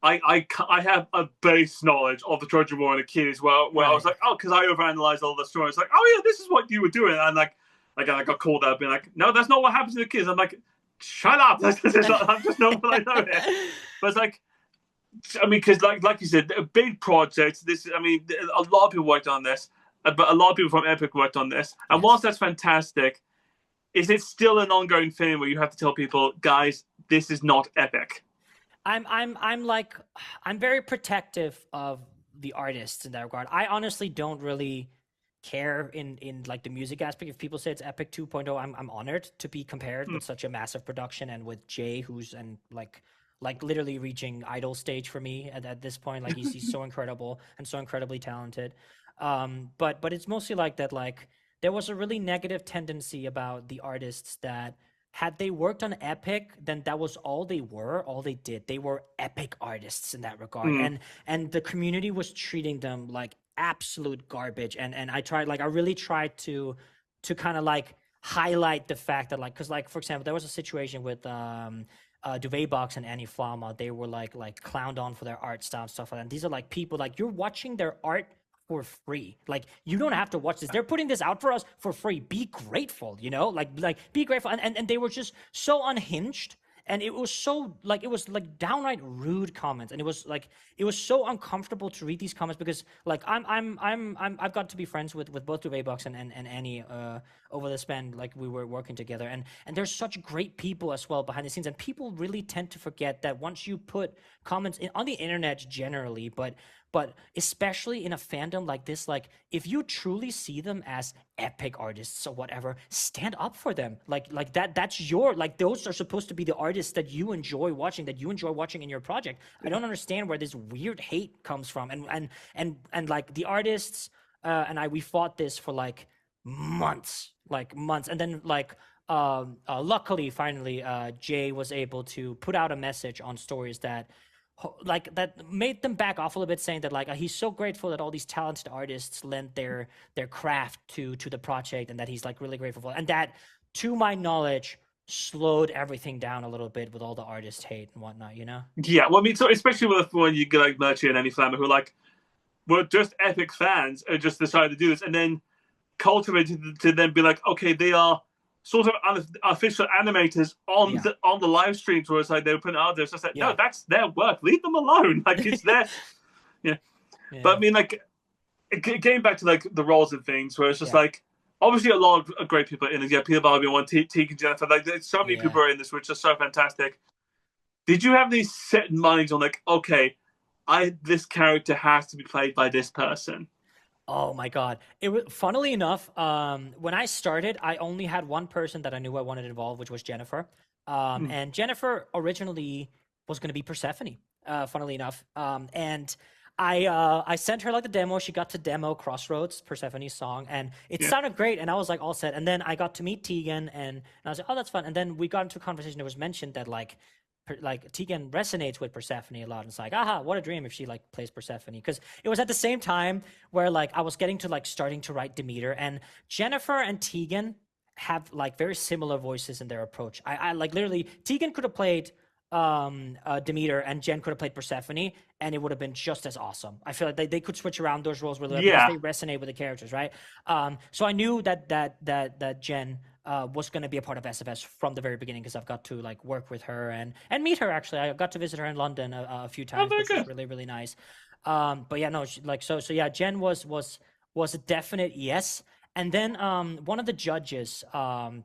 I have a base knowledge of the Trojan War and Achilles, where I was right. like, oh, because I overanalyzed all the stories, like, oh yeah, this is what you were doing, and like I got called out, being like, no, that's not what happens to the kids. I'm like, shut up, I'm just not what I know here. But it's like, I mean, because like you said, a big project. This, I mean, a lot of people worked on this, but a lot of people from Epic worked on this. And Yes. whilst that's fantastic, is it still an ongoing thing where you have to tell people, guys, this is not Epic? I'm like I'm very protective of the artists in that regard. I honestly don't really care in like the music aspect. If people say it's Epic 2.0, I'm honored to be compared Hmm. with such a massive production and with Jay, who's and like literally reaching idol stage for me at this point. Like he's so incredible and so incredibly talented. But it's mostly like that. Like there was a really negative tendency about the artists that had they worked on Epic, then that was all they were, all they did. They were epic artists in that regard, Hmm. and the community was treating them like absolute garbage. And I really tried to kind of like highlight the fact that like, because like for example, there was a situation with Duvet Box and Annie Flama. They were like clowned on for their art style and stuff like that. And these are like people like you're watching their art for free. Like you don't have to watch this. They're putting this out for us for free. Be grateful, you know? Like be grateful. And they were just so unhinged. And it was so like it was like downright rude comments. And it was so uncomfortable to read these comments because like I've got to be friends with both Duvet Box and Annie over the span like we were working together. And there's such great people as well behind the scenes. And people really tend to forget that once you put comments on the internet generally, but especially in a fandom like this, like if you truly see them as epic artists or whatever, stand up for them. Like that's your like those are supposed to be the artists that you enjoy watching, in your project. I don't understand where this weird hate comes from. And like the artists and we fought this for like months, and then like luckily finally Jay was able to put out a message on stories that like that made them back off a little bit, saying that like he's so grateful that all these talented artists lent their craft to the project, and that he's like really grateful for, and that to my knowledge slowed everything down a little bit with all the artist hate and whatnot, you know. Yeah, well, I mean, so especially with when you get like Merchie and Annie Flammer, who like were just Epic fans and just decided to do this, and then cultivated to then be like, okay, they are sort of unofficial animators on Yeah. the live streams where it's like they were putting it out there. It's just like, no, Yeah. that's their work. Leave them alone. Like it's their, yeah. But Yeah. I mean, like getting back to like the roles and things, where it's just Yeah. like obviously a lot of great people in it. Yeah, Peter Barbie, one, Tegan, Jennifer. Like there's so many Yeah. people are in this, which is so fantastic. Did you have these set minds on like, okay, this character has to be played by this person? Oh my God. It was funnily enough, when I started, I only had one person that I knew I wanted involved, which was Jennifer. Mm, And Jennifer originally was going to be Persephone, funnily enough. And I sent her like the demo. She got to demo Crossroads, Persephone's song, and it yeah. sounded great. And I was like all set. And then I got to meet Tegan, and I was like, oh, that's fun. And then we got into a conversation. It was mentioned that like Tegan resonates with Persephone a lot. And it's like, aha, what a dream if she like plays Persephone. Because it was at the same time where like I was getting to like starting to write Demeter, and Jennifer and Tegan have like very similar voices in their approach. I like literally Tegan could have played Demeter, and Jen could have played Persephone, and it would have been just as awesome. I feel like they could switch around those roles really well because Yeah. they resonate with the characters, right? So I knew that Jen was going to be a part of SFS from the very beginning because I've got to like work with her and meet her. Actually, I got to visit her in London a few Oh, times, very which was good. really really nice. But yeah, no, like so yeah, Jen was a definite yes. And then one of the judges,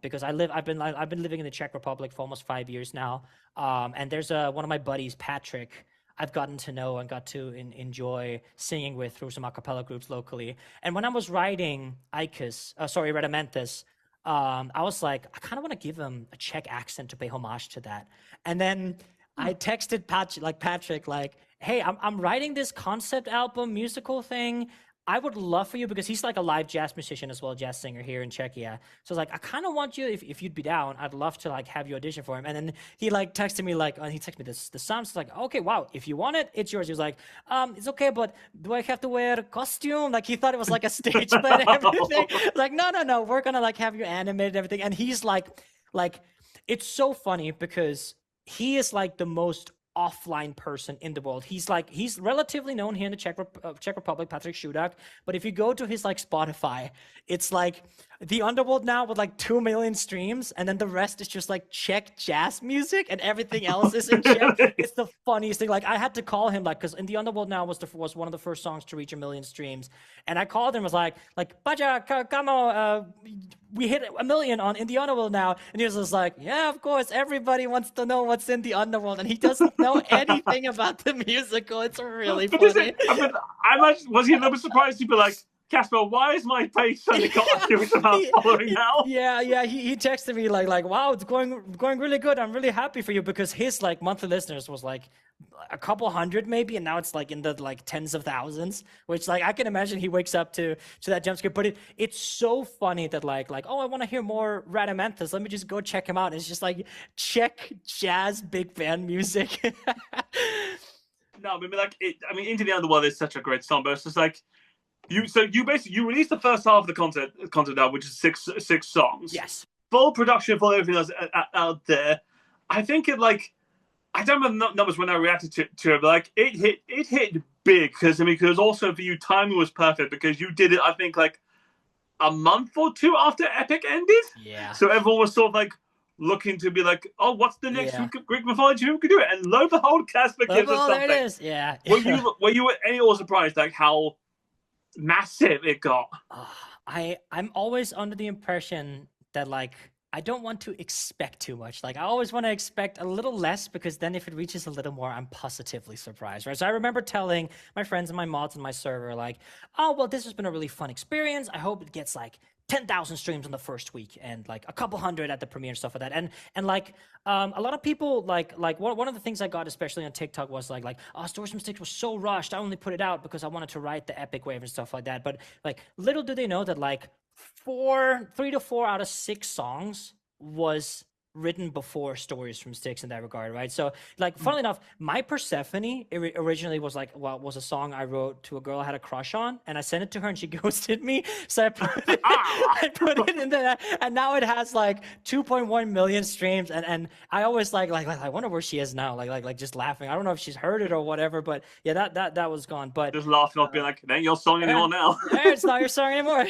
because I've been living in the Czech Republic for almost 5 years now, and there's one of my buddies, Patrick. I've gotten to know and got to enjoy singing with through some a cappella groups locally. And when I was writing Rudimentes, I was like, I kind of want to give him a Czech accent to pay homage to that. And then I texted Patrick, like, hey, I'm writing this concept album musical thing. I would love for you because he's like a live jazz musician as well, jazz singer here in Czechia. So I was like, I kind of want you if you'd be down. I'd love to like have you audition for him. And then he like texted me like, he texted me the songs. Like, okay, wow, if you want it, it's yours. He was like, it's okay, but do I have to wear a costume? Like he thought it was like a stage play and everything. Like, no, we're gonna like have you animated and everything. And he's like, it's so funny because he is like the most offline person in the world. He's relatively known here in the Czech Republic, Patrick Shudak. But if you go to his like Spotify, it's like the Underworld now with like 2 million streams, and then the rest is just like Czech jazz music, and everything else is in Czech. It's the funniest thing. Like I had to call him because in the Underworld now was one of the first songs to reach 1 million streams, and I called him was like Baja Kamo, we hit 1 million in the Underworld now, and he was just like, yeah, of course, everybody wants to know what's in the Underworld, and he doesn't know anything about the musical. It's really funny. I imagine, was he a little bit surprised? He'd be like, Casper, why is my page suddenly got a huge amount following now? Yeah. He texted me like, wow, it's going really good. I'm really happy for you because his like monthly listeners was like a couple hundred maybe, and now it's like in the like tens of thousands. Which like I can imagine he wakes up to that jump scare. But it's so funny that like oh, I want to hear more Rudimentes. Let me just go check him out. And it's just like Czech jazz big band music. No, I mean like Into the Underworld is such a great song, but it's just like. You released the first half of the concept album, which is six songs. Yes. Full production, full everything else out there. I think it like I don't remember numbers when I reacted to it, but like it hit big because also for you timing was perfect because you did it I think like a month or two after Epic ended. Yeah. So everyone was sort of like looking to be like, oh, what's the next Greek mythology? Who could do it? And lo and behold, Casper gives us something. There it is. Yeah. Were you any more surprised like how massive it got? I'm always under the impression that like I don't want to expect too much. Like I always want to expect a little less because then if it reaches a little more, I'm positively surprised, right? So I remember telling my friends and my mods on my server like, oh well, this has been a really fun experience. I hope it gets like 10,000 streams in the first week and like a couple hundred at the premiere and stuff like that. And like a lot of people like one of the things I got especially on TikTok was like oh, Stories from Styx was so rushed. I only put it out because I wanted to ride the epic wave and stuff like that. But like little do they know that like 3 to 4 out of 6 songs was written before Stories from Styx in that regard, right? So like funnily enough, my Persephone originally was like was a song I wrote to a girl I had a crush on, and I sent it to her and she ghosted me, so I put it in there, and now it has like 2.1 million streams, and I always like I wonder where she is now, like just laughing. I don't know if she's heard it or whatever, but yeah, that was gone. But just laughing off being like, it ain't your song anymore now. It's not your song anymore.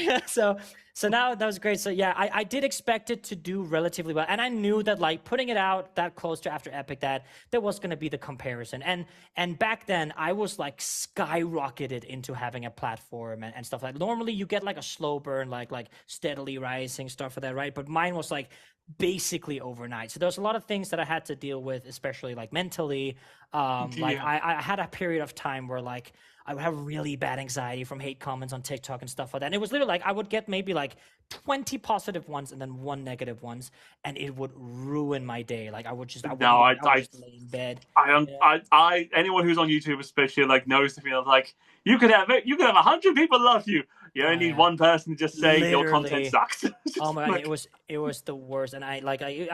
So now that was great. So yeah, I did expect it to do relatively well. And I knew that like putting it out that close to after Epic, that there was going to be the comparison. And back then I was like skyrocketed into having a platform and stuff like that. Normally you get like a slow burn, like steadily rising stuff for that, right? But mine was like basically overnight. So there's a lot of things that I had to deal with, especially like mentally. Like I had a period of time where like I would have really bad anxiety from hate comments on TikTok and stuff like that. And it was literally like I would get maybe like 20 positive ones and then 1 negative ones, and it would ruin my day. Like I would just lay in bed. Anyone who's on YouTube especially like knows the feeling of like you could have 100 people love you. You only need one person to just say your content sucks. Oh my god, it was the worst. And I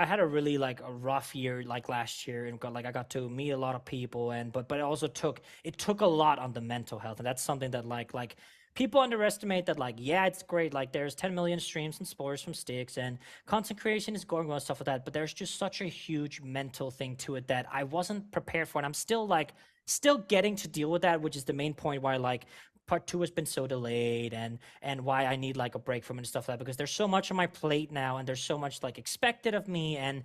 had a really like a rough year like last year, and I got to meet a lot of people, and but it also took a lot on the mental health, and that's something that like people underestimate. That like yeah, it's great, like there's 10 million streams and Stories from Styx and content creation is going well, stuff like that, but there's just such a huge mental thing to it that I wasn't prepared for, and I'm still getting to deal with that, which is the main point why like part two has been so delayed, and why I need like a break from it and stuff like that, because there's so much on my plate now, and there's so much like expected of me, and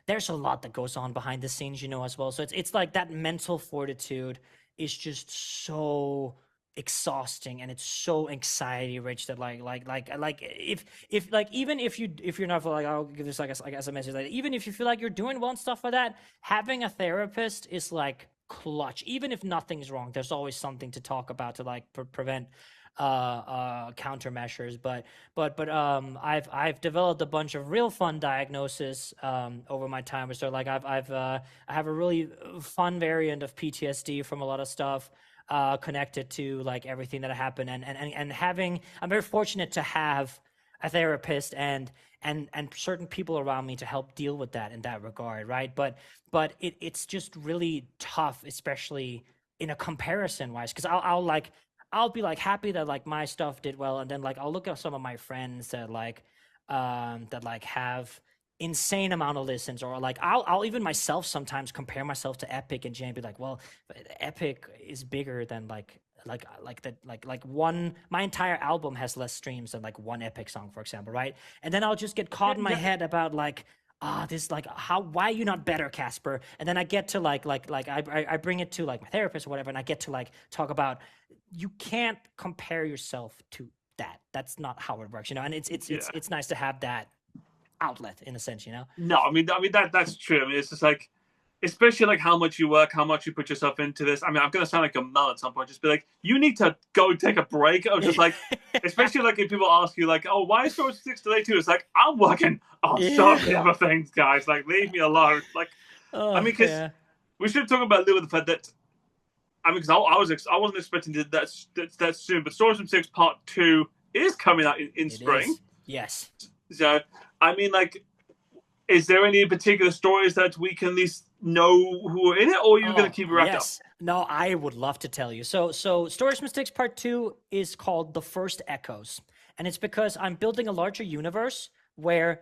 there's a lot that goes on behind the scenes, as well. So it's like that mental fortitude is just so exhausting, and it's so anxiety rich that like if like even if you're not like, I'll give this like as a message, like even if you feel like you're doing well and stuff like that, having a therapist is like clutch. Even if nothing's wrong, there's always something to talk about to like prevent countermeasures. But I've developed a bunch of real fun diagnoses over my time. So like I have a really fun variant of PTSD from a lot of stuff connected to like everything that happened, and having, I'm very fortunate to have a therapist and certain people around me to help deal with that in that regard, right? But it's just really tough, especially in a comparison wise, because I'll be like happy that like my stuff did well, and then like I'll look at some of my friends that like have insane amount of listens, or like I'll even myself sometimes compare myself to Epic and Jay and be like, well, Epic is bigger than one, my entire album has less streams than like one Epic song, for example, right? And then I'll just get caught in my head about like, this like, why are you not better, Casper? And then I get to I bring it to like my therapist or whatever, and I get to like talk about, you can't compare yourself to that. That's not how it works, and it's nice to have that outlet in a sense, No, I mean that's true. I mean, it's just like, especially like how much you work, how much you put yourself into this. I mean, I'm gonna sound like a mel at some point. Just be like, you need to go take a break, or just like, especially like if people ask you like, oh, why is Storage 6 delayed too? It's like, I'm working on so many other things, guys. Like, leave me alone. Like, I mean, because we should talk about a little bit the fact that, I mean, because I wasn't expecting that soon, but Storage 6 Part 2 is coming out in spring. Yes. So, I mean, like, is there any particular stories that we can at least know who are in it, or are you going to keep it wrapped up? No, I would love to tell you. So Storage Mistakes Part 2 is called The First Echoes, and it's because I'm building a larger universe where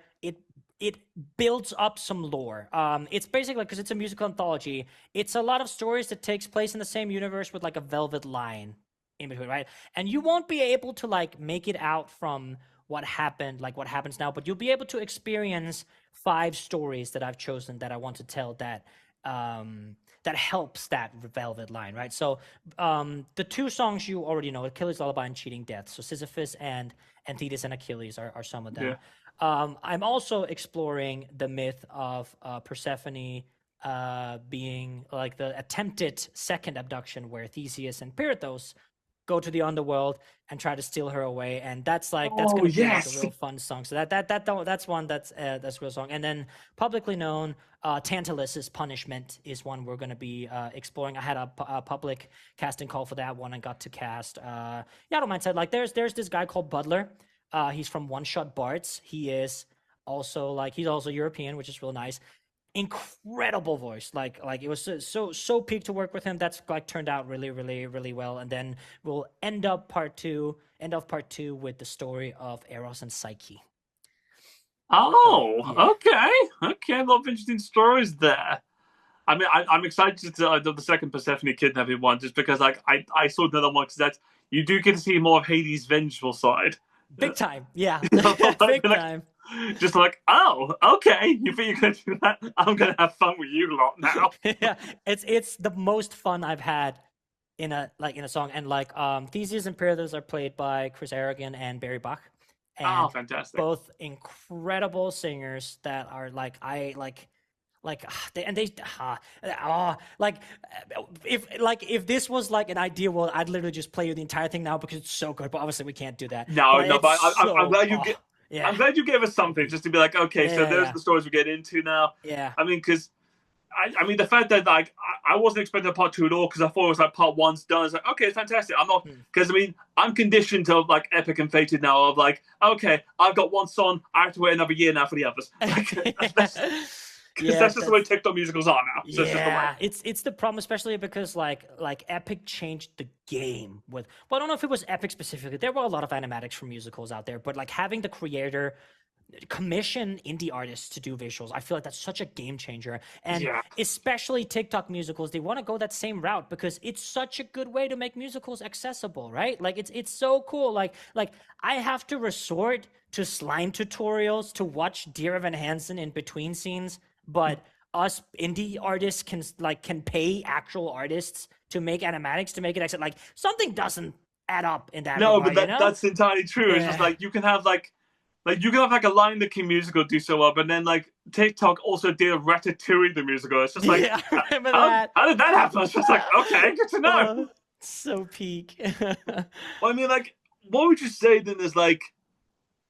it builds up some lore. It's basically, because it's a musical anthology, it's a lot of stories that takes place in the same universe with like a velvet line in between, right? And you won't be able to like make it out from what happened, like what happens now, but you'll be able to experience 5 stories that I've chosen that I want to tell that that helps that velvet line, right? So the 2 songs you already know, Achilles' Lullaby and Cheating Death. So Sisyphus and Thetis and Achilles are some of them. Yeah. I'm also exploring the myth of Persephone being like the attempted second abduction, where Theseus and Pirithous go to the underworld and try to steal her away, and that's going to be like a real fun song. So that's one that's a real song. And then publicly known, Tantalus's Punishment is one we're going to be exploring. I had a public casting call for that one and got to cast. I don't mind saying, like, there's this guy called Butler. He's from One Shot Bards. He's also European, which is real nice. Incredible voice, like it was so peak to work with him. That's like turned out really, really, really well. And then we'll end off part two with the story of Eros and Psyche. Okay. A lot of interesting stories there. I mean, I'm excited to the second Persephone kidnapping one, just because like I saw the other one, because that's, you do get to see more of Hades' vengeful side. Big time, yeah. Big time. Just like, oh, okay, you think you're gonna do that? I'm gonna have fun with you lot now. Yeah, it's the most fun I've had in a song. And like Theseus and Pirithous are played by Chris Aragon and Barry Bach. And fantastic! Both incredible singers that are if this was like an ideal world, I'd literally just play you the entire thing now, because it's so good. But obviously we can't do that. But I'm glad you get. Yeah. I'm glad you gave us something just to be like, okay, so there's the stories we get into now. Yeah. I mean, because I mean, the fact that like I wasn't expecting a part 2 at all, because I thought it was like part 1's done. It's like, okay, fantastic. I'm not, because I mean, I'm conditioned to like Epic and Fated now, of like, okay, I've got one song, I have to wait another year now for the others. Because that's just the way TikTok musicals are now. So it's the problem, especially because like Epic changed the game with. Well, I don't know if it was Epic specifically. There were a lot of animatics for musicals out there, but like having the creator commission indie artists to do visuals. I feel like that's such a game changer. And Yeah. especially TikTok musicals, they want to go that same route because it's such a good way to make musicals accessible, right? Like it's so cool. Like I have to resort to slime tutorials to watch Dear Evan Hansen in between scenes, but us indie artists can pay actual artists to make animatics to make it like something doesn't add up in that No, regard, but that's entirely true. It's just Yeah. like you can have like you can have like a Lion the King musical do so well, but then like TikTok also did a Ratatouille the musical. It's just like Yeah, I remember how, that. how did that happen? It's just like, okay, good to know. So peak. Well, I mean, like, what would you say then is like,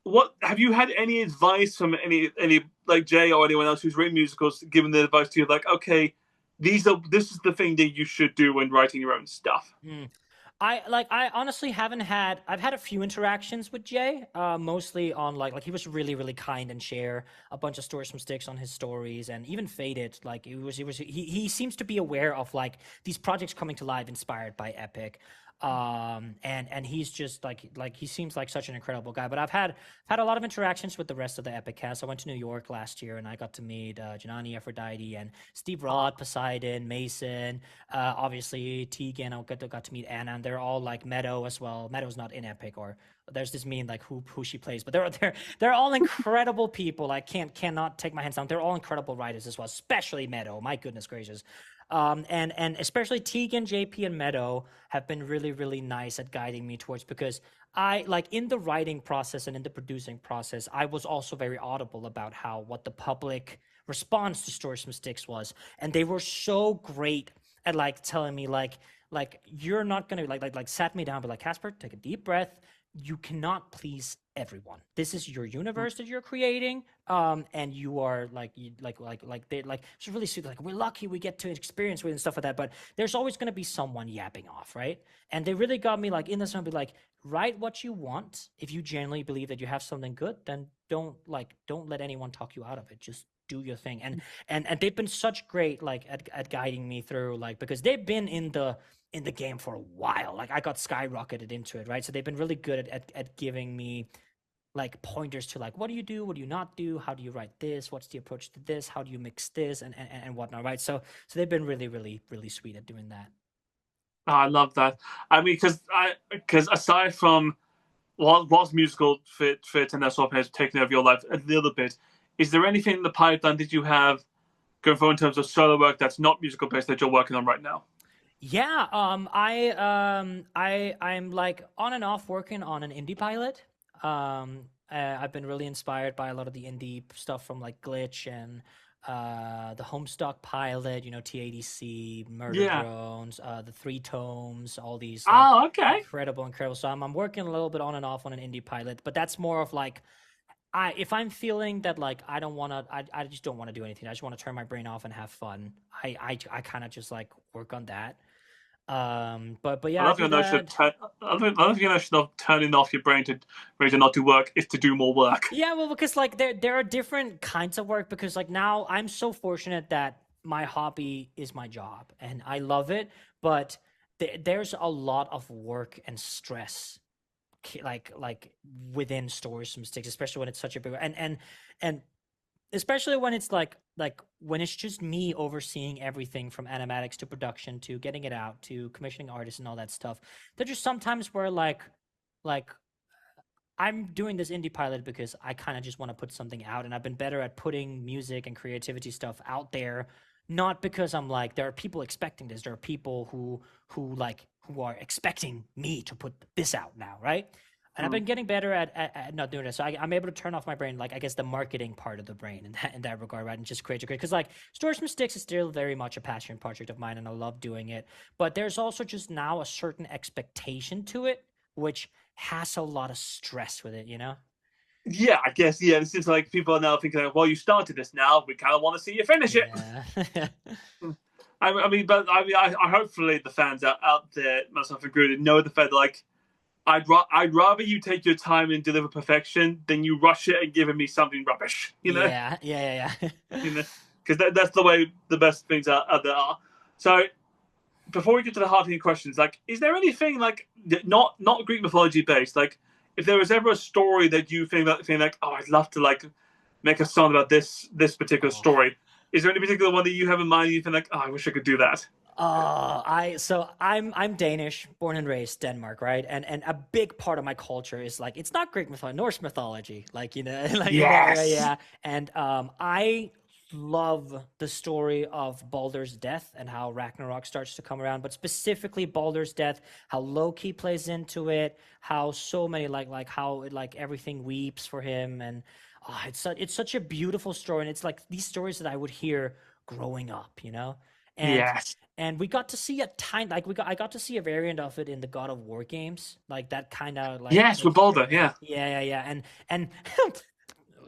what have you had any advice from any like Jay or anyone else who's written musicals, given the advice to you like, okay, this is the thing that you should do when writing your own stuff? I honestly haven't had. I've had a few interactions with Jay, mostly on like he was really kind and share a bunch of stories from Styx on his stories, and even Faded. Like he seems to be aware of like these projects coming to life inspired by Epic. And he's just like he seems like such an incredible guy. But I've had a lot of interactions with the rest of the Epic cast. I went to New York last year and I got to meet Janani, Aphrodite, and Steve Rod, Poseidon, Mason, obviously Tegan. I got to meet Anna, and they're all like Meadow as well. Meadow's not in Epic, or there's this meme like who she plays, but they're all incredible people. I cannot take my hands down. They're all incredible writers as well, especially Meadow. My goodness gracious. And especially Tegan, JP, and Meadow have been really nice at guiding me towards, because I like in the writing process and in the producing process, I was also very audible about what the public response to Stories from Styx was, and they were so great at like telling me like you're not gonna like sat me down, but like, Casper, take a deep breath. You cannot please everyone. This is your universe that you're creating, and you are it's really sweet. Like, we're lucky we get to experience with and stuff like that. But there's always going to be someone yapping off, right? And they really got me like in this one. Be like, write what you want. If you genuinely believe that you have something good, then don't let anyone talk you out of it. Just do your thing. And they've been such great like at guiding me through, like, because they've been in the game for a while. Like, I got skyrocketed into it, right? So they've been really good at giving me like pointers to like, what do you do, what do you not do, how do you write this, what's the approach to this, how do you mix this and whatnot, right? So they've been really sweet at doing that. Oh, I love that. I mean, because aside from whilst musical fit and that sort of has taken over your life a little bit, is there anything in the pipeline that you have going forward in terms of solo work that's not musical based that you're working on right now? Yeah, I'm like on and off working on an indie pilot. I've been really inspired by a lot of the indie stuff from like Glitch and the Homestuck pilot, TADC, Murder Yeah. Drones, the Three Tomes, all these like Okay. incredible. So I'm working a little bit on and off on an indie pilot, but that's more of like, if I'm feeling that like I don't want to, I just don't want to do anything. I just want to turn my brain off and have fun. I kind of just like work on that. But yeah, I love your notion of turning off your brain to ready to not do work is to do more work. Yeah, well, because like there are different kinds of work, because like now I'm so fortunate that my hobby is my job and I love it, but there's a lot of work and stress like within Stories from Styx, especially when it's such a big and especially when it's like when it's just me overseeing everything from animatics to production to getting it out to commissioning artists and all that stuff. There's just sometimes where like I'm doing this indie pilot because I kind of just want to put something out, and I've been better at putting music and creativity stuff out there, not because I'm like, there are people expecting this. There are people who are expecting me to put this out now, right? And I've been getting better at not doing it. So I'm able to turn off my brain, like, I guess the marketing part of the brain in that regard, right? And just create. Because like Stories from Styx is still very much a passion project of mine and I love doing it. But there's also just now a certain expectation to it, which has a lot of stress with it. Yeah, I guess. Yeah, it's just like people are now thinking, like, well, you started this now. We kind of want to see you finish it. Yeah. I hopefully the fans out there, myself included, know the fact that, like, I'd rather you take your time and deliver perfection than you rush it and giving me something rubbish. Yeah. Because that's the way the best things out there are. So before we get to the hard hitting questions, like, is there anything like not Greek mythology based? Like, if there was ever a story that you think like, oh, I'd love to like make a song about this particular Oh. story. Is there any particular one that you have in mind? You think like, oh, I wish I could do that. I'm Danish, born and raised Denmark, right? And a big part of my culture is like it's not Greek mythology, Norse mythology, like like Yes. yeah. And I love the story of Baldur's death and how Ragnarok starts to come around, but specifically Baldur's death, how Loki plays into it, how so many like how like everything weeps for him, and it's such a beautiful story, and it's like these stories that I would hear growing up, and Yes. and we got to see a tiny like I got to see a variant of it in the God of War games, like that kind of Yes, with Boulder. Yeah. yeah, and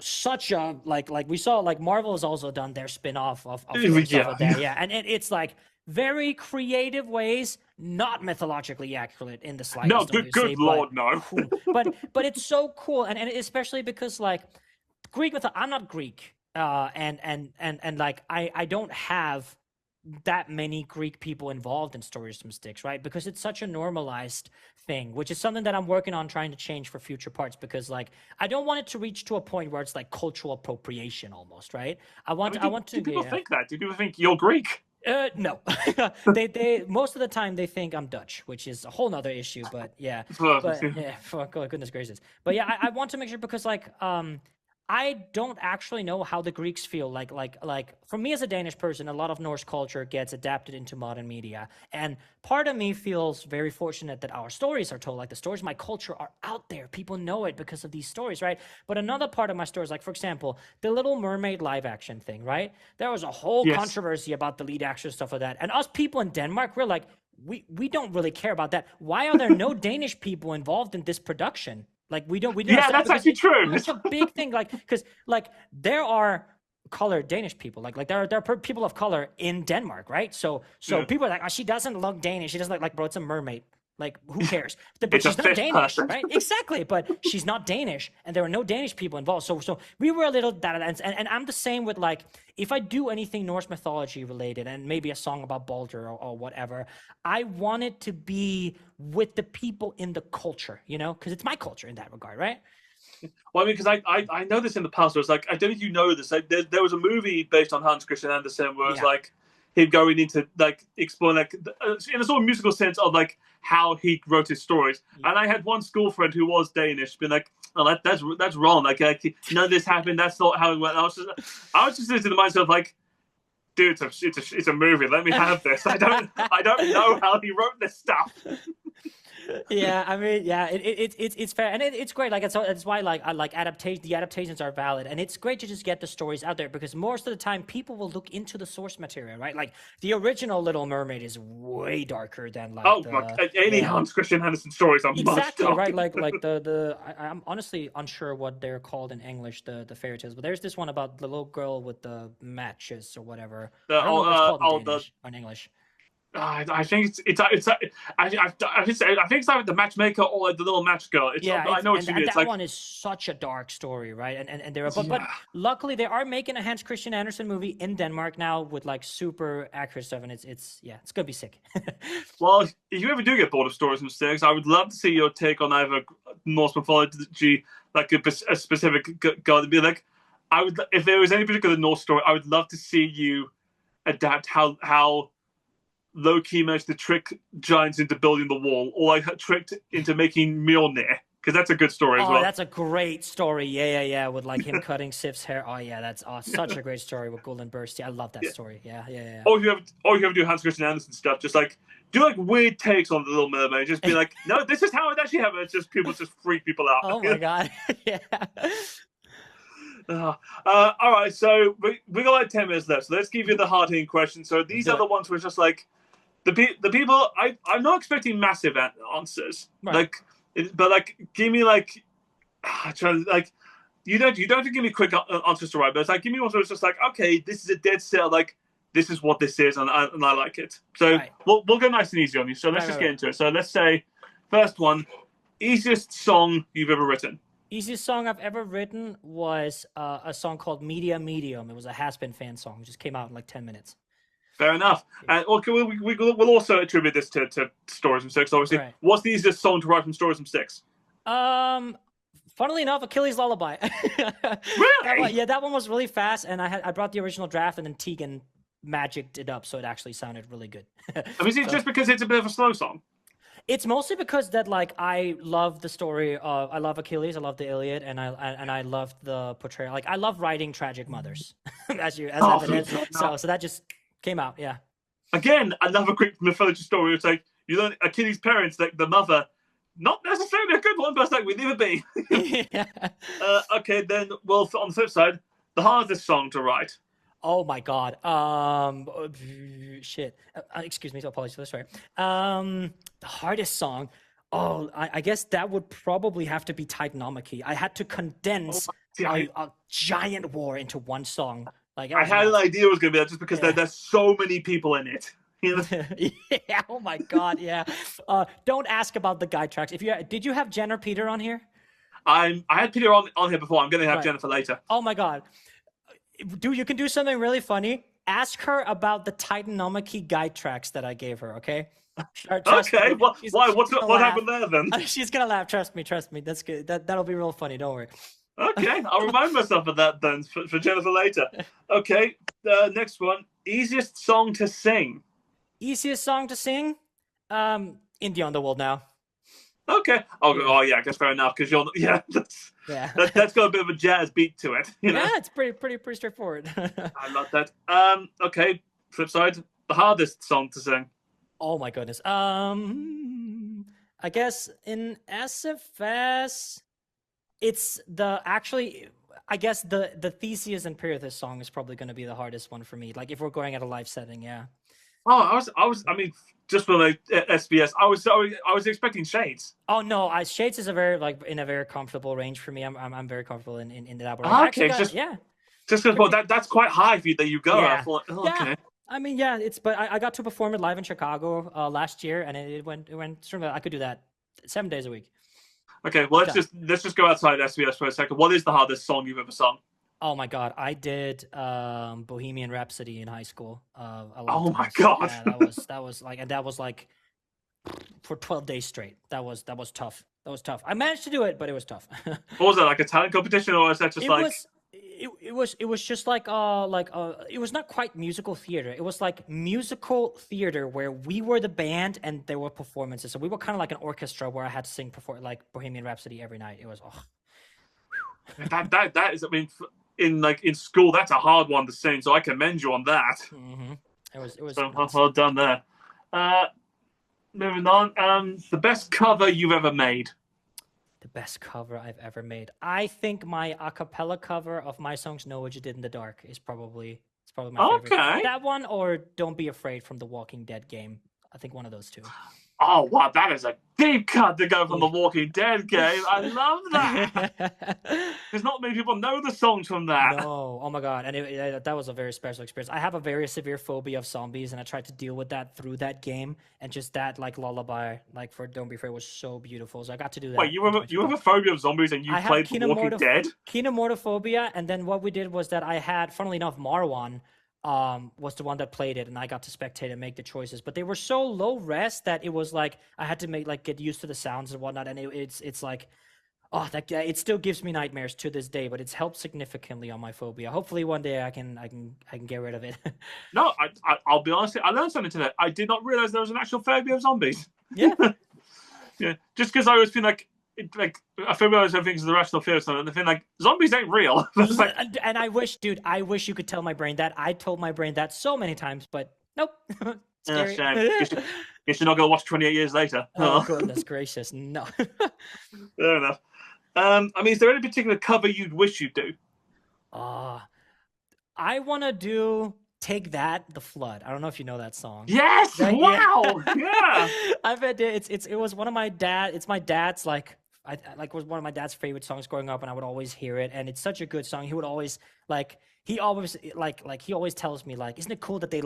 such a like we saw like Marvel has also done their spin-off of doing stuff Yeah. with that, yeah, and it's like very creative ways, not mythologically accurate in the No, slightest, good obviously, lord, no. but it's so cool, and especially because like Greek myth, I'm not Greek, and like I don't have that many Greek people involved in Stories from Styx, right? Because it's such a normalized thing, which is something that I'm working on trying to change for future parts. Because like I don't want it to reach to a point where it's like cultural appropriation almost, right? I want to. Do people think that? Do people think you're Greek? No, they most of the time they think I'm Dutch, which is a whole nother issue. But yeah, for goodness gracious. But yeah, I want to make sure because like I don't actually know how the Greeks feel. Like for me as a Danish person, a lot of Norse culture gets adapted into modern media, and part of me feels very fortunate that our stories are told. Like the stories of my culture are out there. People know it because of these stories, right? But another part of my stories, like for example, the Little Mermaid live action thing, right? There was a whole controversy about the lead actor stuff of that, and us people in Denmark, we're like, we don't really care about that. Why are there no Danish people involved in this production? Like we don't Yeah, that's actually true. It's a big thing, like because like there are colored Danish people, like there are people of color in Denmark, right? So people are like, oh, she doesn't look Danish. She doesn't look like, bro, it's a mermaid. Like who cares? But she's not Danish, right? Exactly. But she's not Danish, and there were no Danish people involved. So we were a little that, and I'm the same with like if I do anything Norse mythology related, and maybe a song about Baldur or whatever, I want it to be with the people in the culture, because it's my culture in that regard, right? Well, I mean, because I know this in the past. So it's like I don't know if you know this. Like, there was a movie based on Hans Christian Andersen where it was like him going into like exploring like in a sort of musical sense of like how he wrote his stories. And I had one school friend who was Danish, being like, "Oh, that's wrong. Like none of this happened. That's not how it went." I was just listening to the mindset of like, dude, it's a movie. Let me have this. I don't know how he wrote this stuff. Yeah, I mean, yeah, it's fair, and it's great. Like it's why like I like the adaptations are valid, and it's great to just get the stories out there because most of the time people will look into the source material, right? Like the original Little Mermaid is way darker than like any Hans Christian Andersen stories are exactly much right. Like I'm honestly unsure what they're called in English, the fairy tales, but there's this one about the little girl with the matches or whatever. I don't know what it's called in Danish or in English. I think I think it's like the matchmaker or like the little match girl. I know what you mean. That one is such a dark story, right? And there are, but luckily they are making a Hans Christian Andersen movie in Denmark now with like super accurate stuff, and it's gonna be sick. Well, if you ever do get bored of Stories from Styx, I would love to see your take on either Norse mythology, like a specific god. Be like, if there was any particular Norse story, I would love to see you adapt how Loki managed to trick giants into building the wall, or like tricked into making Mjolnir, because that's a good story as well. Oh, that's a great story. Yeah. With like him cutting Sif's hair. Oh yeah, that's such a great story with Golden Burst. Yeah, I love that story. Yeah. Or you have to do Hans Christian Andersen stuff, just like do like weird takes on the Little Mermaid, just be like, no, this is how it actually happened. It's just people just freak people out. Oh my god, yeah. All right, so we got like 10 minutes left, so let's give you the hard-hitting questions. So these are the ones where it's just like the people. I'm not expecting massive answers, right. But like give me like you don't have to give me quick answers to write, but it's like give me one where it's just like, okay, this is a dead set. Like this is what this is, and I like it. So right. we'll go nice and easy on you. So let's get into it. So let's say first one, easiest song you've ever written. Easiest song I've ever written was a song called Media Medium. It was a Has-Been fan song. It just came out in like 10 minutes. Fair enough. And we'll also attribute this to Stories from Styx, obviously. Right. What's the easiest song to write from Stories from Styx? Um, Funnily enough, Achilles' Lullaby. Really? That one was really fast, and I brought the original draft, and then Tegan magicked it up, so it actually sounded really good. I mean, is it just because it's a bit of a slow song? It's mostly because that like I love the story of I love Achilles, I love the Iliad, and I love the portrayal. Like I love writing tragic mothers, as evident. So that just came out. Yeah. Again, another Greek mythology story. It's like you learn Achilles' parents, like the mother, not necessarily a good one, but it's like we leave it be. Yeah. Okay, then. Well, on the flip side, the hardest song to write. Oh my God. Shit. Excuse me. So apologies for this. Sorry. The hardest song. Oh, I guess that would probably have to be Titanomachy. I had to condense a giant war into one song. Like I had an idea it was going to be that just because there's so many people in it. You know? Yeah. Oh my God. Yeah. Don't ask about the guide tracks. Did you have Jen or Peter on here? I had Peter on here before. I'm going to have Jennifer later. Oh my God. Dude, you can do something really funny. Ask her about the Titanomachy guide tracks that I gave her, okay? Okay. Why? What happened there then? She's gonna laugh. Trust me. That's good. That'll be real funny. Don't worry. Okay, I'll remind myself of that then for Jennifer later. Okay, next one. Easiest song to sing. Easiest song to sing? In the Underworld now. Okay. Oh yeah, I guess fair enough because that's got a bit of a jazz beat to it. You know? Yeah, it's pretty straightforward. I love that. Okay. Flip side, the hardest song to sing. Oh my goodness. I guess in SFS, it's I guess the Theseus and Pirithous song is probably going to be the hardest one for me. Like if we're going at a live setting, yeah. Oh, I mean, just for like SBS, I was expecting Shades. Oh no, Shades is in a very comfortable range for me. I'm very comfortable in that. Okay, just because that's quite high for you that you go. Yeah. I thought, okay. Yeah. I mean, yeah, but I got to perform it live in Chicago last year, and it went sort of. I could do that 7 days a week. Okay, well let's just go outside SBS for a second. What is the hardest song you've ever sung? Oh my God, I did Bohemian Rhapsody in high school. Oh my God, yeah, that was like for 12 days straight. That was tough. That was tough. I managed to do it, but it was tough. What was that, like a talent competition, or was that just it was just like it was not quite musical theater. It was like musical theater where we were the band and there were performances. So we were kind of like an orchestra where I had to sing like Bohemian Rhapsody every night. It was that is. I mean, in school, that's a hard one to sing. So I commend you on that. Mm-hmm. It was so well done there. Moving on. The best cover you've ever made. The best cover I've ever made. I think my acapella cover of my songs "Know What You Did in the Dark" is probably my favorite. Okay. That one or "Don't Be Afraid" from the Walking Dead game. I think one of those two. Oh wow, that is a deep cut to go from the Walking Dead game. I love that. Because not many people know the songs from that. No, oh my God, and that was a very special experience. I have a very severe phobia of zombies, and I tried to deal with that through that game. And just that, like lullaby, like for "Don't Be Afraid," was so beautiful. So I got to do that. Wait, you have a phobia of zombies, and you played The Walking Dead? Kenomorphophobia, and then what we did was that I had, funnily enough, Marwan was the one that played it, and I got to spectate and make the choices. But they were so low res that it was like I had to get used to the sounds and whatnot. And it's like, it still gives me nightmares to this day. But it's helped significantly on my phobia. Hopefully one day I can get rid of it. No, I'll be honest. I learned something today. I did not realize there was an actual phobia of zombies. Yeah, yeah. Just because I always feel like a phobia is everything is the rational fear of something. And I feel like zombies ain't real. And I wish you could tell my brain that. I told my brain that so many times, but nope. Scary. Shame. Guess you're not gonna watch 28 years later. Oh goodness gracious, no. Fair enough. I mean, is there any particular cover you'd wish you'd do? I want to do "Take That," The Flood. I don't know if you know that song. Yes. Wow. Yeah. I bet it was one of my dad. It's my dad's was one of my dad's favorite songs growing up, and I would always hear it. And it's such a good song. He would always he always tells me isn't it cool that they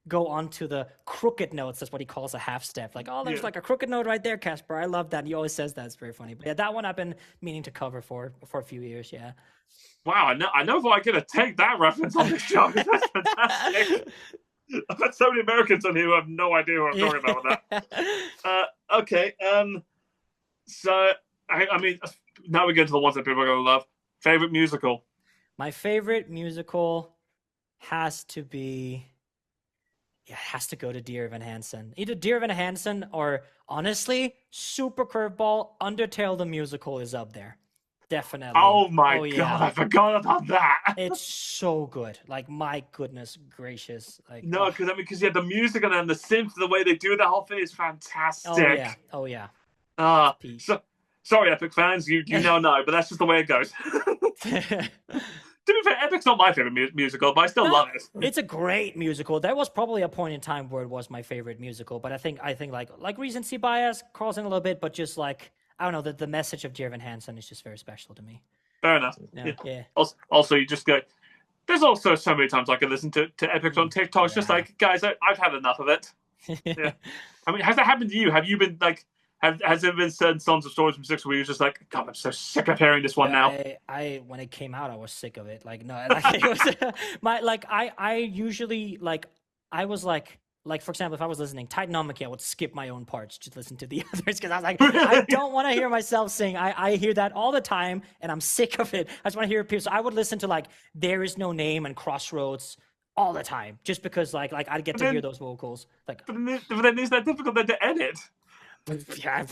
go onto the crooked notes? That's what he calls a half step. There's a crooked note right there, Casper. I love that. And he always says that. It's very funny. But yeah, that one I've been meaning to cover for a few years. Yeah. Wow, I know if I get to take that reference on the show. That's fantastic. I've had so many Americans on here who have no idea what I'm talking about with that. Okay. So I mean, now we get to the ones that people are gonna love. Favorite musical? My favorite musical has to be, yeah, it has to go to Dear Evan Hansen. Either Dear Evan Hansen or, honestly, Super Curveball, Undertale the musical is up there. Definitely. Oh my Oh god, yeah. I forgot about that. It's so good. Like, my goodness gracious. Like, No, oh, because yeah, the music and then the synth, the way they do the whole thing is oh yeah. fantastic. Oh yeah. It's Uh peak. so sorry, Epic fans, you now know, but that's just the way it goes. To be fair, Epic's not my favorite musical, but I still No, love it. it's a great musical. There was probably a point in time where it was my favorite musical, but I think like recency bias crawls in a little bit, but just like I don't know, the message of Dear Evan Hansen is just very special to me. Fair enough. Yeah, Yeah. yeah. Also, you just go. There's also so many times I can listen to Epics on TikTok. It's just Yeah. like, guys, I've had enough of it. Yeah. I mean, has that happened to you? Have you been like, has there been certain songs or stories from Styx where you're just like, God, I'm so sick of hearing this one Yeah, now? I when it came out, I was sick of it. Like no, like it was my like I usually I was like for example, if I was listening Titanomachy, I would skip my own parts to listen to the others because I was like, I Really? don't want to hear myself sing. I hear that all the time and I'm sick of it. I just want to hear people. So I would listen to like There Is No Name and Crossroads all the time just because like I'd get But to hear then, those vocals. Like but then is that difficult then to edit? yeah.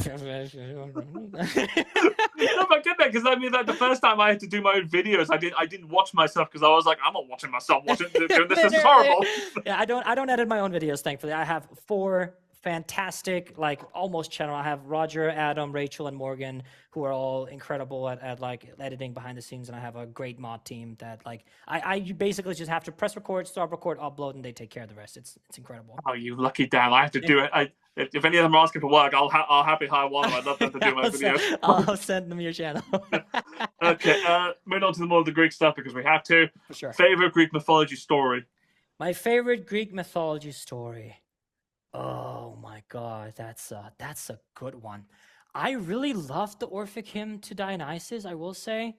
No, but I get that because I mean, like the first time I had to do my own videos, I didn't watch myself because I was like, I'm not watching myself watching doing this. This is horrible. Yeah, I don't edit my own videos, thankfully. I have four fantastic, like almost channel. I have Roger, Adam, Rachel, and Morgan, who are all incredible at like editing behind the scenes, and I have a great mod team that like I you basically just have to press record, start record, upload, and they take care of the rest. It's incredible. Oh, you lucky damn! I have to do it. If any of them are asking for work, I'll happily hire one of them. I'd love them to do my videos. I'll send them your channel. Okay, moving on to the more of the Greek stuff because we have to. For sure. Favorite Greek mythology story? My favorite Greek mythology story. Oh my God, that's a good one. I really love the Orphic hymn to Dionysus, I will say.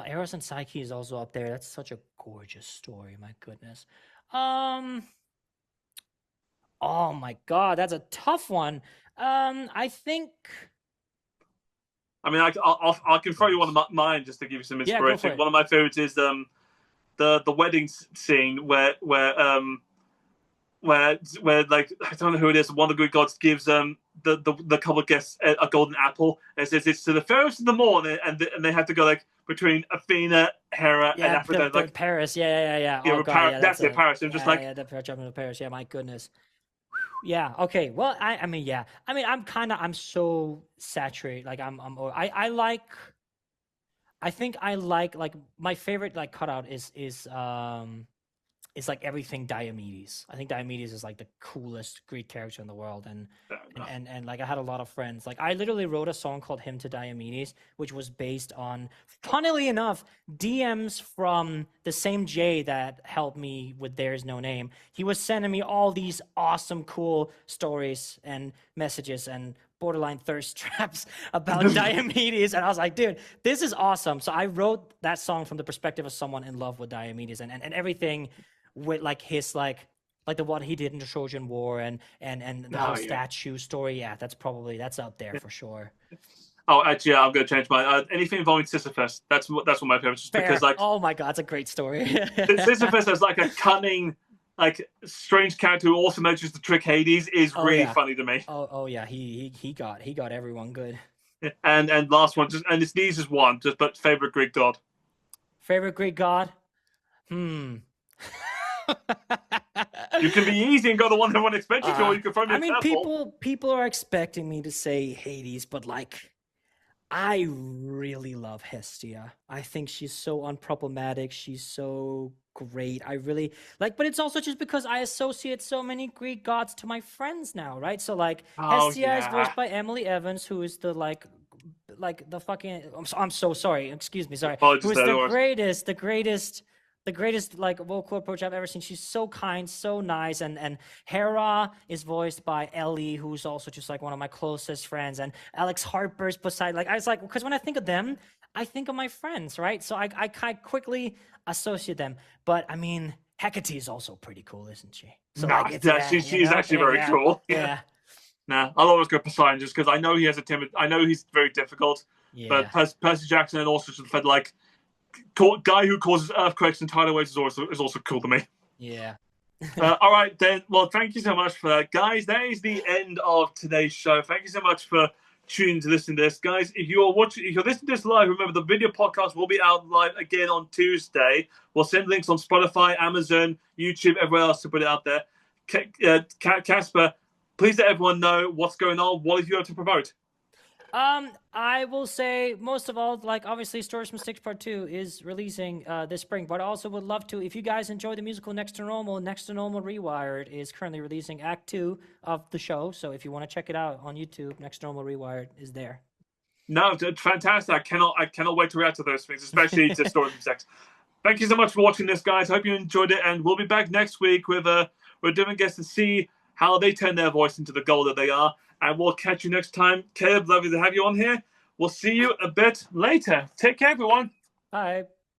Eros and Psyche is also up there. That's such a gorgeous story, my goodness. Um, oh my God, that's a tough one. I think I mean, I can throw you one of mine just to give you some yeah, go for inspiration. it. One of my favorites is the wedding scene where like I don't know who it is. One of the Greek gods gives the couple guests a golden apple and says it's to the fairest of them all, and they have to go like between Athena, Hera, and Yeah, Aphrodite. the Like Paris. Yeah. yeah, Oh God, yeah, that's it, Paris. I'm just yeah, like yeah, the Jumping to Paris. Yeah, my goodness. Yeah. Okay. Well, I mean, yeah. I mean, I'm so saturated. Like, I like. I think I like my favorite like cutout is like everything Diomedes. I think Diomedes is like the coolest Greek character in the world, and like I had a lot of friends. Like I literally wrote a song called "Hymn to Diomedes," which was based on, funnily enough, DMs from the same Jay that helped me with "There's No Name." He was sending me all these awesome, cool stories and messages and borderline thirst traps about Diomedes, and I was like, dude, this is awesome. So I wrote that song from the perspective of someone in love with Diomedes, and everything with like his like the what he did in the Trojan War and the whole statue story. Yeah, that's up there for sure. oh, actually, yeah, I'm going to change my anything involving Sisyphus. That's one of my favorites, just Fair. because like Oh my God, it's a great story. Sisyphus as like a cunning, like strange character who also manages to trick Hades is really funny to me. Oh yeah, he got everyone good. And last one, just and it's the easiest one, just but favorite Greek god. Favorite Greek god? You can be easy and go the one that everyone expects you to, or you can throw me I mean, curveball. people are expecting me to say Hades, but like, I really love Hestia. I think she's so unproblematic. She's so great. I really like, but it's also just because I associate so many Greek gods to my friends now, right? So like, Hestia is voiced by Emily Evans, who is the like the fucking. I'm so sorry. Excuse me. Sorry. Apologies, Who is the the greatest like vocal approach I've ever seen. She's so kind, so nice, and Hera is voiced by Ellie, who's also just like one of my closest friends, and Alex Harper's beside. Like I was like, because when I think of them, I think of my friends, right? So I kind of quickly associate them. But I mean, Hecate is also pretty cool, isn't she? So she's actually very cool. Yeah. Nah, I'll always go Poseidon just because I know he has a timid. I know he's very difficult, but Yeah. Percy Jackson and also just the fact like guy who causes earthquakes in tidal waves is also cool to me. Yeah. All right, then. Well, thank you so much for that, guys. That is the end of today's show. Thank you so much for tuning to listen to this, guys. If you're listening to this live, remember the video podcast will be out live again on Tuesday. We'll send links on Spotify, Amazon, YouTube, everywhere else to put it out there. Casper, please let everyone know what's going on. What have you got to promote? I will say most of all, like obviously Stories from Styx Part 2 is releasing this spring, but I also would love to, if you guys enjoy the musical Next to Normal Rewired is currently releasing Act 2 of the show. So if you want to check it out on YouTube, Next to Normal Rewired is there. No, fantastic. I cannot wait to react to those things, especially to Stories from Styx. Thank you so much for watching this, guys. Hope you enjoyed it, and we'll be back next week with a different guest to see how they turn their voice into the gold that they are. And we'll catch you next time. Caleb, lovely to have you on here. We'll see you a bit later. Take care, everyone. Bye.